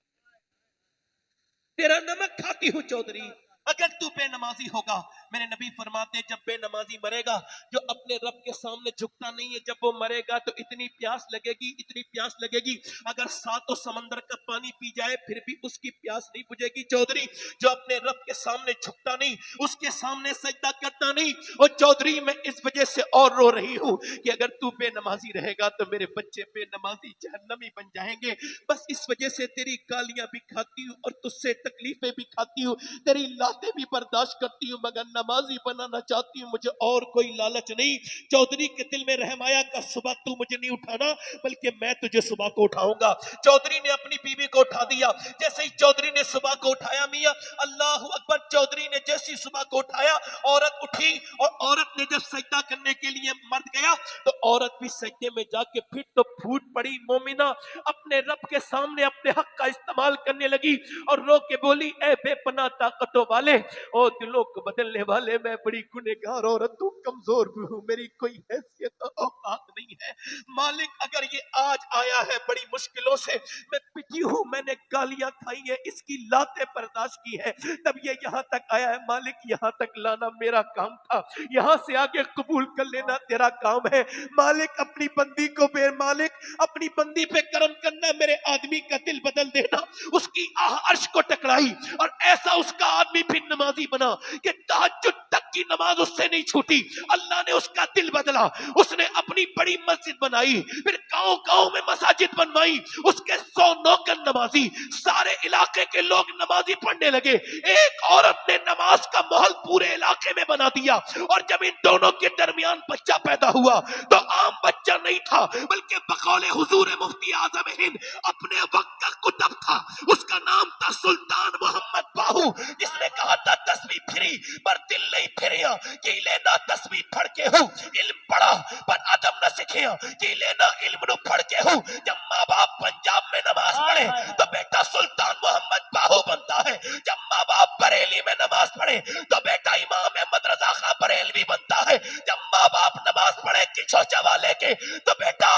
تیرا نمک کھاتی ہوں چودھری، اگر تو بے نمازی ہوگا. میرے نبی فرماتے جب بے نمازی مرے گا، جو اپنے رب کے سامنے جھکتا نہیں ہے، جب وہ مرے گا تو اتنی پیاس لگے گی، اتنی پیاس لگے گی، اگر ساتوں سمندر کا پانی پی جائے پھر بھی اس کی پیاس نہیں بجھے گی. چودھری جو اپنے رب کے سامنے جھکتا نہیں، اس کے سامنے سجدہ کرتا نہیں. اور چودھری میں اس وجہ سے اور رو رہی ہوں کہ اگر تو بے نمازی رہے گا تو میرے بچے بے نمازی جہنمی بن جائیں گے. بس اس وجہ سے تیری گالیاں بھی کھاتی ہوں اور تجھ سے تکلیفیں بھی کھاتی ہوں، تیری لاتیں بھی برداشت کرتی ہوں، مگر نمازی بنانا چاہتی ہوں، مجھے اور کوئی لالچ نہیں. چودھری کے دل میں رحم آیا کہ صبح تو مجھے نہیں اٹھانا بلکہ میں تجھے صبح کو اٹھاؤں گا. چودھری نے اپنی بیوی کو اٹھا دیا. جیسے ہی چودھری نے صبح کو اٹھایا، میاں اللہ اکبر، چودھری نے جیسی صبح کو اٹھایا عورت اٹھی، اور عورت نے جب سجدہ کرنے کے لیے مرد گیا تو عورت بھی سجدے میں جا کے پھر تو پھوٹ پڑی. مومنہ اپنے رب کے سامنے اپنے حق کا استعمال کرنے لگی اور رو کے بولی اے بے پناہ طاقتوں والے، او دلوں کو بدلنے والے، میں بڑی گنہگار عورت ہوں، کمزور بھی ہوں، میری کوئی حیثیت اور اوقات نہیں ہے. مالک اگر یہ آج آیا ہے بڑی مشکلوں سے، میں پٹی ہوں، میں نے گالیاں کھائی ہیں، اس کی لاتیں برداشت کی ہے، تب یہ یہاں تک آیا ہے. مالک یہاں تک لانا میرا کام تھا، یہاں سے آگے قبول کر لینا تیرا کام ہے. مالک اپنی بندی کو مالک اپنی بندی پہ کرم کرنا، میرے آدمی کا دل بدل دینا. اس کی عرش کو ٹکرائی اور ایسا اس کا آدمی پھر نمازی بنا کہ تہجد تک کی نماز اس سے نہیں چھوٹی. اللہ نے اس کا دل بدلا، اس نے اپنی بڑی مسجد بنائی، پھر گاؤں گاؤں میں مساجد بنوائی. اس کے 100 نوکر نمازی، سارے علاقے کے لوگ نمازی پڑھنے لگے. ایک عورت نے نماز کا ماحول پورے علاقے میں بنا دیا. اور جب ان دونوں کے درمیان بچہ پیدا ہوا تو عام بچہ نہیں تھا بلکہ بقول حضور مفتی اعظم ہند اپنے وقت کا کتب تھا. اس کا نام تھا سلطان محمد باہو، جس نے کہا تھا تسبیح پھری پر دل نہیں پھریا، کہ لینا تسبیح پڑھ کے ہوں علم پڑھا پر ادب نہ سکھیا، کہ لینا علم نو پڑھ کے ہوں. جب ماں باپ پنجاب میں نماز پڑھے تو بیٹا سلطان محمد باہو بنتا ہے، جب ماں باپ بریلی میں نماز پڑھے تو بیٹا امام احمد رضا خان بریلوی بنتا ہے، جب ماں باپ نماز پڑھے کچھوچا والے کے تو بیٹا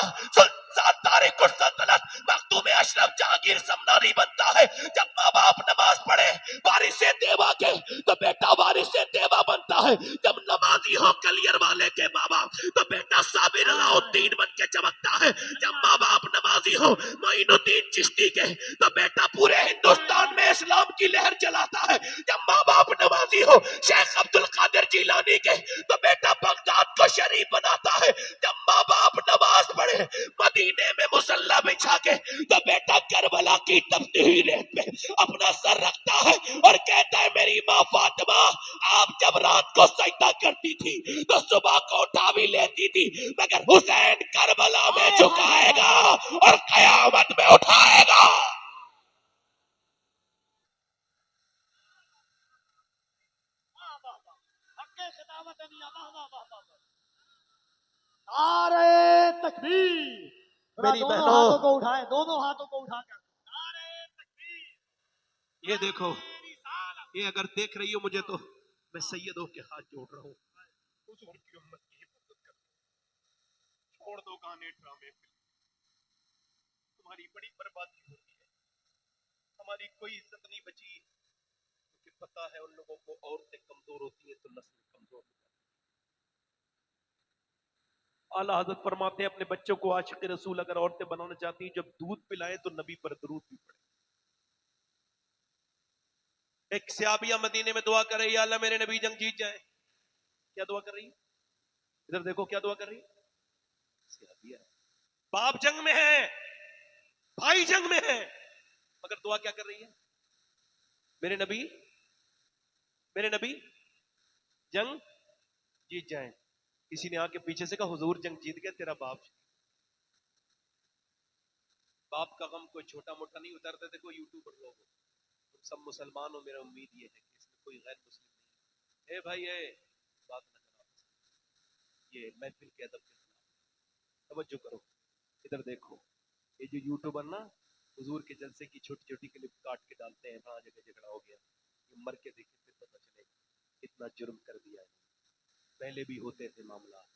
تارک السلطنت مختوم اشرف جہانگیر سمنانی بنتا ہے، جب ماں باپ نماز پڑھے وارث دیوا کے تو بیٹا وارث دیوا بنتا ہے، جب نمازی ہو کلیر والے کے ماں باپ تو بیٹا صابر علاء الدین بن کے چمکتا ہے، جب ماں باپ نمازی ہو معین الدین چشتی کے تو بیٹا پورے ہندوستان میں اسلام کی لہر چلاتا ہے، جب ماں باپ نمازی ہو شیخ عبد القادر جیلانی کے تو بیٹا بغداد کو شریف بناتا ہے، جب ماں باپ نماز پڑھے مدینے میں مصلی بچھا کے تو بیٹا کربلا کی تپتی ریت پہ اپنا سر رکھتا ہے اور کہتا ہے میری ماں فاطمہ آپ جب رات کو سجدہ کرتی تھی تو صبح کو اٹھا بھی لیتی تھی، مگر حسین کربلا میں جھکائے گا اور قیامت میں اٹھائے گا. نعرے تکبیر. ذرا میری دونوں بہنوں ہاتھوں کو اٹھائیں، دونوں ہاتھوں کو اٹھا کر نعرے تکبیر. یہ دیکھو، یہ اگر دیکھ رہی ہو مجھے تو میں سیدوں کے ہاتھ جوڑ رہا ہوں، حضور کی امت کی حفاظت کر، چھوڑ دو گانے ڈرامے، تمہاری بڑی بربادی ہوتی ہے، ہماری کوئی عزت نہیں بچی، کیونکہ پتا ہے ان لوگوں کو عورتیں کمزور ہوتی ہیں تو نسل کمزور ہوتی ہے. اعلیٰ حضرت فرماتے ہیں اپنے بچوں کو عاشق رسول اگر عورتیں بنانا چاہتی ہیں جب دودھ پلائیں تو نبی پر درود بھی پڑے. ایک صحابیہ مدینے میں دعا کر رہی ہے یا اللہ میرے نبی جنگ جیت جائیں. کیا دعا کر رہی ہے؟ ادھر دیکھو کیا دعا کر رہی ہے؟ صحابیہ باپ جنگ میں ہے، بھائی جنگ میں ہے، مگر دعا کیا کر رہی ہے؟ میرے نبی، میرے نبی جنگ جیت جائیں. کسی نے آ کے پیچھے سے کہا حضور جنگ جیت گئے، تیرا باپ. باپ کا غم کوئی چھوٹا موٹا نہیں اترتے تھے کوئی یوٹیوبر لوگ ہو، تم سب مسلمان ہو، میرا امید یہ ہے کہ اس میں کوئی غیر مسلم نہیں. اے بھائی اے بات نہ کرو، یہ محفل کے ادب کے خلاف، توجہ کرو، ادھر دیکھو، یہ جو یوٹیوبر نا حضور کے جلسے کی چھوٹی چھوٹی کلپ کاٹ کے ڈالتے ہیں، ہاں جگہ جھگڑا ہو گیا، یہ مر کے دیکھیں پھر پتہ چلے گا اتنا جرم کر دیا ہے۔ پہلے بھی ہوتے تھے معاملات،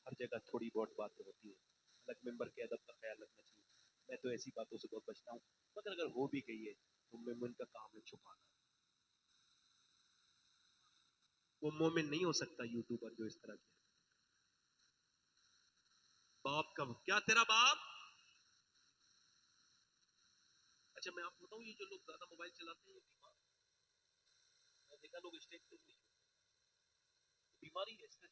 ہر جگہ تھوڑی بہت باتیں ہوتی ہیں، الگ ممبر کے ادب کا خیال رکھنا چاہیے۔ میں تو ایسی باتوں سے بہت بچتا ہوں، مگر اگر ہو بھی گئی ہے تو مومن کا کام ہے چھپانا۔ وہ مومن نہیں ہو سکتا یوٹیوبر جو اس طرح کی باپ کا کیا تیرا باپ۔ اچھا میں آپ کو بتاؤں، یہ جو لوگ زیادہ موبائل چلاتے ہیں یہ بیمار ہیں۔ میں نے دیکھا لوگ اسٹیج پہ نہیں ہوتے، بیماری ہے، اس کا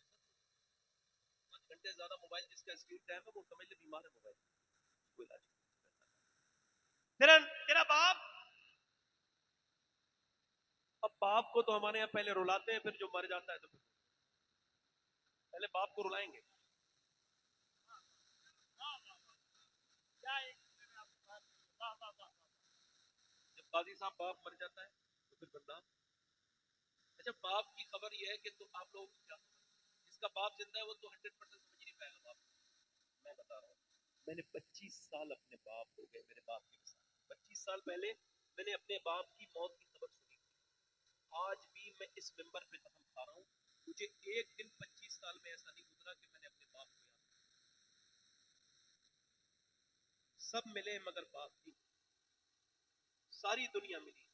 5 گھنٹے زیادہ موبائل جس کا اسکرین ٹائم ہے وہ سمجھ لے بیمار ہے، موبائل کوئی علاج نہیں۔ تیرا تیرا باپ، اب باپ کو تو ہمارے یہاں پہلے رلاتے ہیں، پھر جو مر جاتا ہے تو پھر پہلے باپ کو رلائیں گے۔ کیا ایک آپ کی بات ہے، واہ واہ واہ واہ۔ جب قاضی صاحب باپ مر جاتا ہے تو پھر بندہ، اچھا باپ کی خبر یہ ہے کہ تو آپ لوگ کیا، جس کا باپ زندہ ہے وہ تو 100% سمجھ نہیں پائے گا باپ۔ میں بتا رہا ہوں، میں نے 25 سال اپنے باپ ہو گئے میرے باپ کے ساتھ، 25 سال پہلے میں نے اپنے باپ کی موت کی خبر سنی تھی۔ آج بھی میں اس ممبر پہ قسم کھا رہا ہوں، مجھے ایک دن 25 سال میں ایسا نہیں گزرا کہ میں نے اپنے باپ کو یاد کیا۔ سب ملے مگر باپ نہیں، ساری دنیا ملی۔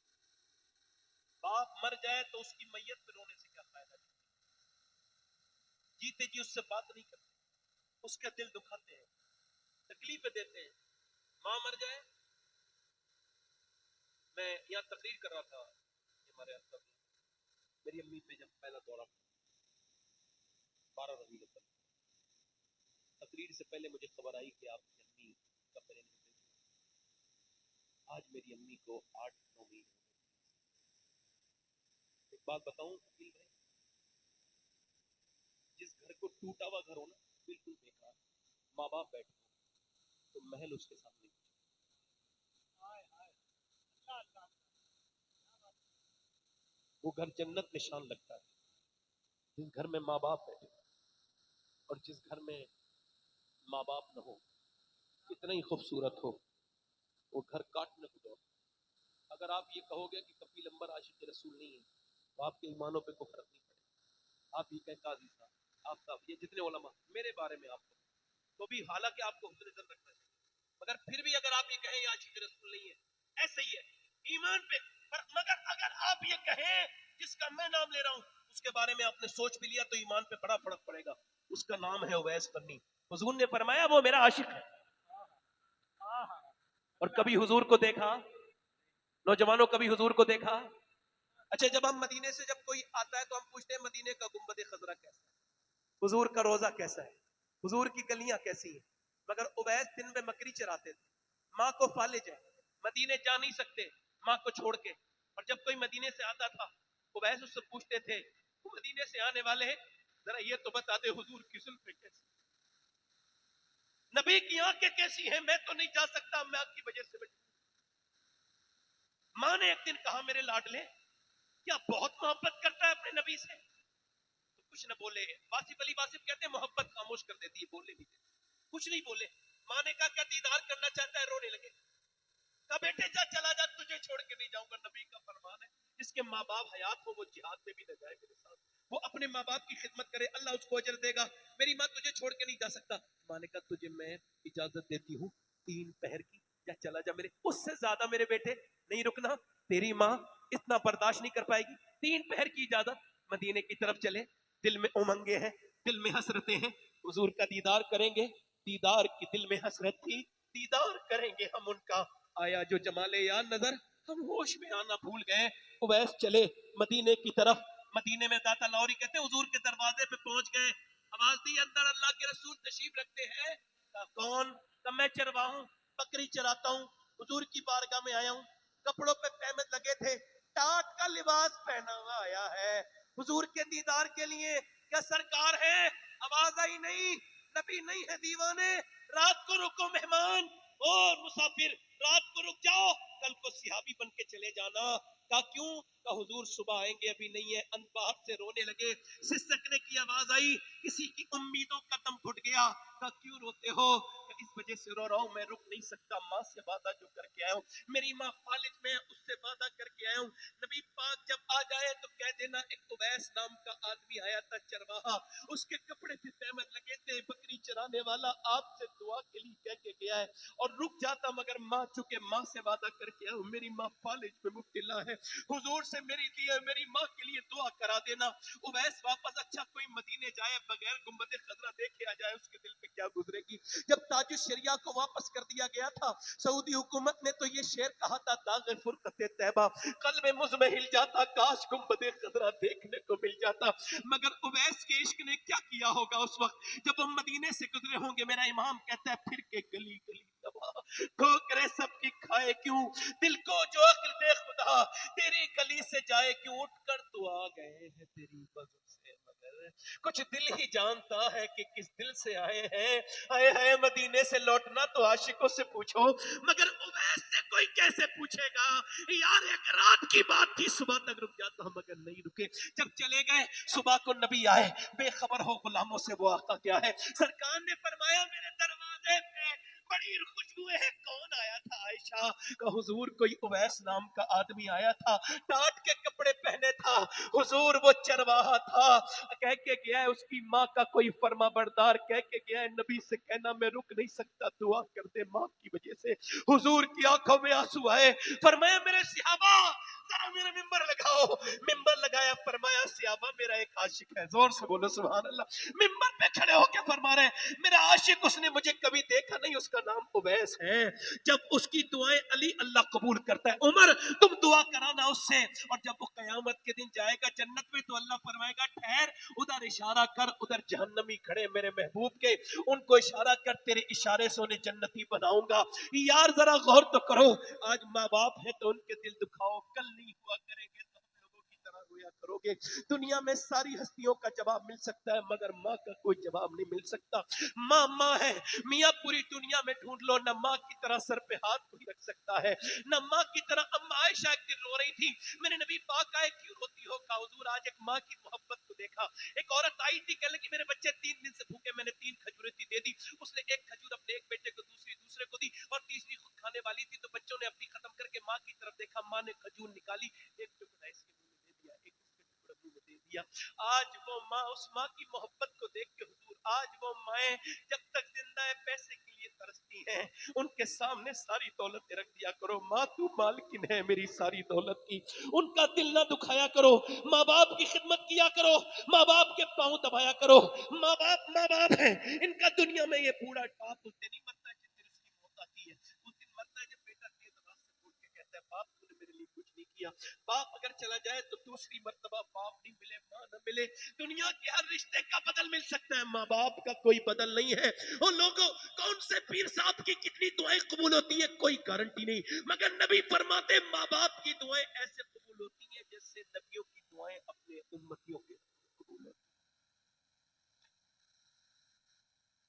باپ مر جائے تو اس کی میت پہ رونے سے کیا فائدہ؟ جیتے جی اس سے بات نہیں کرتے، اس کا دل دکھاتے ہیں، تکلیفیں دیتے ہیں۔ ماں مر جائے، میں یہاں تقریر کر رہا تھا، ہمارے یہاں میری امی پہ جب پہلا دورہ 12 ربیع الاول، تقریر سے پہلے مجھے خبر آئی کہ آپ کی امی کا برین ہیمریج۔ آج میری امی کو 8-9 مہینے۔ ایک بات بتاؤں عقیل بھائی، جس گھر کو ٹوٹا ہوا گھر ہو نا بالکل بیکار، ماں باپ بیٹھے ہو تو محل اس کے سامنے ہائے ہائے، اللہ اللہ، وہ گھر جنت نشان لگتا ہے۔ جس گھر میں ماں باپ بیٹھے اور جس گھر میں ماں باپ نہ ہو، کتنا ہی خوبصورت ہو، وہ گھر کاٹنے کو دوڑ۔ اگر آپ یہ کہو گے کہ کفیل امبر عاشق رسول نہیں ہے تو آپ کے ایمانوں پہ کوئی فرق نہیں پڑے۔ آپ یہ کہیں قاضی صاحب، آپ صاحب، یہ جتنے علماء میرے بارے میں آپ کو، تو بھی حالانکہ آپ کو حسن نظر رکھنا چاہیے، مگر پھر بھی اگر آپ یہ کہیں یہ عاشق رسول نہیں ہے، ایسے ہی ہے ایمان پہ مگر اگر آپ یہ کہیں جس کا میں نام لے رہا ہوں اس کے بارے میں آپ نے سوچ بھی لیا تو ایمان پہ بڑا فرق پڑے گا۔ اس کا نام ہے اویس قرنی، حضور نے فرمایا وہ میرا عاشق ہے۔ اور کبھی حضور کو دیکھا؟ نوجوانوں کبھی حضور کو دیکھا؟ اچھا جب ہم مدینے سے جب کوئی آتا ہے تو ہم پوچھتے ہیں مدینے کا گنبد خضرا کیسا ہے، حضور کا روزہ کیسا ہے، حضور کی گلیاں کیسی ہیں، مگر اویس دن میں مکری چراتے تھے، ماں کو فالج ہے، مدینے جا نہیں سکتے ماں کو چھوڑ کے، اور جب کوئی مدینے سے آتا تھا اویس اس سے پوچھتے تھے وہ مدینے سے آنے والے ہیں ذرا یہ تو بتا دے حضور کی زلفیں کیسی، نبی کی آنکھیں کیسی ہیں، میں تو نہیں جا سکتا، میں آپ کی وجہ سے مجبور۔ ماں نے ایک دن کہا میرے لاڈلے کیا بہت محبت کرتا ہے اپنے نبی سے؟ تو کچھ نہ بولے، واصف علی واصف کہتے ہیں محبت خاموش کر دیتی ہے، بولنے بھی دیتی، کچھ نہیں بولے۔ ماں نے کہا کیا دیدار کرنا چاہتا ہے؟ رونے لگے، کہا بیٹے جا چلا جا، تجھے چھوڑ کے نہیں جاؤں گا، نبی کا فرمان ہے جس کے ماں باپ حیات ہو وہ جہاد میں بھی نہ جائے میرے ساتھ، وہ اپنے ماں باپ کی خدمت کرے اللہ اس کو اجر دے گا، میری ماں تجھے چھوڑ کے نہیں جا سکتا۔ ماں نے کہا تجھے میں اجازت دیتی ہوں 3 پہر کی، یا چلا جا، میرے اس سے زیادہ میرے بیٹے نہیں رکنا، تیری ماں اتنا برداشت نہیں کر پائے گی، 3 پہر کی اجازت، مدینے کی طرف چلے، دل میں امنگیں ہیں، دل میں حسرتیں ہیں، حضور کا دیدار کریں گے، دیدار کی دل میں حسرت تھی، دیدار کریں گے ہم ان کا، آیا جو جمال یار نظر، ہم ہوش میں آنا بھول گئے۔ اویس چلے مدینے کی طرف، مدینے میں داتا لوری کہتے ہیں حضور کے دروازے پہ پہنچ گئے، آواز دی اندر اللہ کے رسول تشریف رکھتے ہیں، کہا کون؟ کہا میں چرواہ ہوں، بکری چراتا ہوں، حضور کی بارگاہ میں آیا ہوں، کپڑوں پہ قیمت لگے تھے، ٹاٹ کا لباس پہنا ہوا آیا ہے حضور کے دیدار کے لیے، کیا سرکار ہے؟ آواز آئی نہیں، نبی نہیں ہے دیوانے، رات کو رکو مہمان، اور مسافر رات کو رک جاؤ، کل کو صحابی بن کے چلے جانا۔ کہا کیوں؟ کہا حضور صبح آئیں گے، ابھی نہیں ہے۔ ان باہر سے رونے لگے، سسکنے کی آواز آئی، کسی کی امیدوں کا دم گھٹ گیا۔ کہا کیوں روتے ہو؟ کہ اس وجہ سے رو رہا ہوں، میں رک نہیں سکتا، ماں سے وعدہ جو کر کے آیا ہوں، میری ماں خالد میں اس سے وعدہ کر کے آیا ہوں۔ نبی پاک جب آ جائے تو کہہ دینا ایک اویس نام کا آدمی آیا تھا چرواہا، اس کے کپڑے پہ تیمر لگے تھے، بکری چرانے والا آپ سے دعا کے لیے کہہ کے گیا ہے۔ اور رک جاتا مگر ماں چکے ماں سے وعدہ کر کے آیا ہوں، میری ماں فالج میں مبتلا ہے، حضور سے میری ماں کے لیے دعا کرا دینا۔ اویس واپس، اچھا کوئی مدینے جائے بغیر گنبد خضرا دیکھے آ جائے، اس کے دل پہ کیا گزرے گی؟ جب تاج الشریعہ کو واپس کر دیا گیا تھا سعودی حکومت نے تو یہ شعر کہا تھا، داغ فرقت طیبہ قلب مجھ میں ہل جاتا، کاش گنبد خضرا دیکھنے کو مل جاتا۔ مگر اویس کے عشق نے کیا کیا ہوگا اس وقت جب وہ مدینے سے گزرے ہوں گے؟ میرا امام کہتا ہے پھر کے گلی گلی تباہ، ٹھوکریں سب کی کھائے کیوں، دل کو جو عقل دے خدا، تیری گلی سے جائے کیوں، اٹھ کر تو آ گئے ہیں تیری بغل سے، مگر کچھ دل ہی جانتا ہے کہ کس دل سے آئے ہیں۔ آئے ہیں مدینے سے لوٹنا تو عاشقوں سے پوچھو، مگر اویس سے کوئی کیسے پوچھے گا؟ یار ایک رات کی بات تھی، صبح تک رک جاتا مگر نہیں رکے۔ جب چلے گئے صبح کو نبی آئے، بے خبر ہو غلاموں سے وہ آقا کیا ہے۔ سرکار نے فرمایا میرے دروازے پہ بڑی خوشبو ہے، کون آیا تھا؟ عائشہ کا حضور کوئی اویس نام کا آدمی آیا تھا، ٹاٹ کے کپڑے پہنے تھا، حضور وہ چرواہا تھا، کہہ کے گیا ہے اس کی ماں کا کوئی فرما بردار، کہہ کے گیا ہے نبی سے کہنا میں رک نہیں سکتا، دعا کر دے ماں کی وجہ سے۔ حضور کی آنکھوں میں آنسو آئے، فرمایا میرے صحابہ ذرا میرا ممبر لگاؤ۔ ممبر لگایا، فرمایا صحابہ میرا ایک عاشق ہے، زور سے بولو سبحان اللہ۔ ممبر پہ کھڑے ہو کے فرما رہے ہیں میرا عاشق، اس نے مجھے کبھی دیکھا نہیں، اس کا نام اویس ہے، جب اس کی دعائیں علی اللہ قبول کرتا ہے۔ عمر تم دعا کرانا اس سے، اور جب وہ قیامت کے دن جائے گا جنت میں تو اللہ فرمائے گا ٹھہر، ادھر اشارہ کر، ادھر جہنمی کھڑے میرے محبوب کے، ان کو اشارہ کر، تیرے اشارے سے انہیں جنتی بناؤں گا۔ یار ذرا غور تو کرو، آج ماں باپ ہے تو ان کے دل دکھاؤ، کل نہیں ہوا کریں گے تو ہم لوگوں کی طرح رویا کرو گے۔ دنیا میں ساری ہستیوں کا جواب مل سکتا ہے مگر ماں کا کوئی جواب نہیں مل سکتا۔ ماں ماں ہے، میاں پوری دنیا میں ڈھونڈ لو، نہ ماں کی طرح سر پہ ہاتھ کوئی رکھ سکتا ہے، نہ ماں کی طرح۔ اما عائشہ ایک دن رو رہی تھی، میرے نبی پاک آئے، کیوں روتی ہو؟ کہا حضور آج ایک ماں کی محبت کو دیکھا۔ ایک عورت آئی تھی، کہنے لگی میرے بچے 3 دن سے بھوکے، میں نے 3 کھجوریں دے دی۔ اس نے ایک کھجور اپنے ایک بیٹے کو، دوسرے کو دی، اور تیسری خود کھانے والی تھی، تو بچوں نے اپنی ختم کر کے ماں کی طرف دیکھا، ماں نے کھجور نکالی، ایک ٹکڑا اس کے منہ میں دے دیا، ایک اس کے ٹکڑا منہ میں دے دیا۔ آج وہ ماں، اس ماں کی محبت کو دیکھ کے حضور، آج وہ مائیں جب تک زندہ ہے پیسے کے لیے ترستی ہیں، ان کے سامنے ساری دولت رکھ دیا کرو، ماں تو مالکن ہے میری ساری دولت کی، ان کا دل نہ دکھایا کرو، ماں باپ کی خدمت کیا کرو، ماں باپ کے پاؤں دبایا کرو۔ ماں باپ ہیں، ان کا دنیا میں یہ بوڑھا ٹاپ اس دن نہیں مرتا ہے جس دن اس کی موت آتی ہے، اس دن مرتا ہے جب بیٹا تیز آواز سے بول کے کہتا ہے باپ تو نے میرے لیے کچھ نہیں کیا۔ باپ اگر چلا جائے تو دوسری مرتبہ باپ نہیں ملے، ماں نہ ملے، دنیا کے ہر رشتے کا بدل مل سکتا ہے، ماں باپ کا کوئی بدل نہیں ہے۔ ان لوگوں کون سے پیر صاحب کی کتنی دعائیں قبول ہوتی ہیں کوئی گارنٹی نہیں، مگر نبی فرماتے ماں باپ کی دعائیں ایسے قبول ہوتی ہیں جیسے نبیوں کی دعائیں اپنے امتیوں کے قبول ہوتی ہیں۔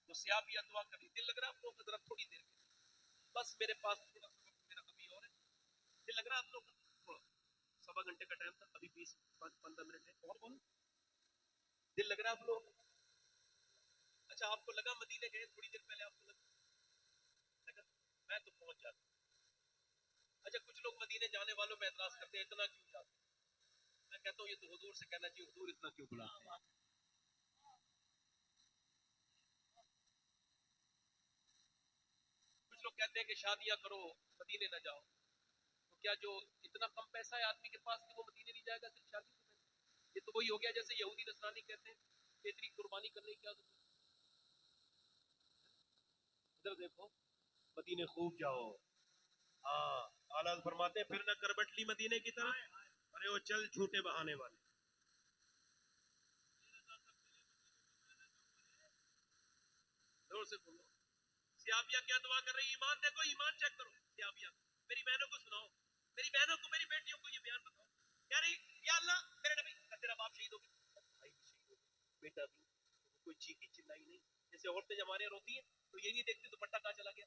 تو سیابیہ دعا کبھی دل لگ رہا ہے آپ لوگوں کا؟ ذرا تھوڑی دیر کے بس میرے پاس تھوڑا سا وقت میرا ابھی اور ہے، دل لگ رہا ہے آپ لوگوں کا؟ تھوڑا 1.25 گھنٹے کا ٹائم تھا، ابھی 20-15 منٹ ہے، اور بولو دل لگ رہا ہے آپ لوگوں کا؟ اچھا آپ کو لگا مدینے گئے تھوڑی دیر پہلے، آپ کو لگا میں تو پہنچ جاتا۔ اچھا کچھ لوگ مدینے جانے والوں پہ اعتراض کرتے ہیں اتنا کیوں جاتے ہیں؟ میں کہتا ہوں یہ تو حضور سے کہنا چاہیے، حضور اتنا کیوں بلاتے ہیں؟ کچھ لوگ کہتے ہیں کہ شادیاں کرو مدینے نہ جاؤ، تو کیا جو اتنا کم پیسہ ہے آدمی کے پاس کہ وہ مدینے نہیں جائے گا صرف شادی کے پیسے؟ یہ تو وہی ہو گیا جیسے یہودی نصرانی کہتے ہیں کہ اتنی قربانی کرنے کی کیا ضرورت ہے؟ ادھر دیکھو مدینے خوب جاؤ، ہاں اعلیٰ فرماتے ہیں پھر نہ کر بٹلی مدینے کی طرف، ارے وہ چل جھوٹے بہانے والے، زور سے بولو۔ سیابیہ کیا دعا کر رہی ہے؟ ایمان دیکھو، ایمان چیک کرو سیابیہ۔ میری بہنوں کو سناؤ، میری بہنوں کو، میری بیٹیوں کو یہ بیان بتاؤ، کیا نہیں یا اللہ میرے نبی تیرا باپ شہید ہو گیا، بھائی بھی شہید ہو گیا، بیٹا بھی، کوئی چیخی چلائی نہیں، جیسے عورتیں جب ہمارے یہاں روتی ہیں تو یہ نہیں دیکھتی دوپٹہ کہاں چلا گیا،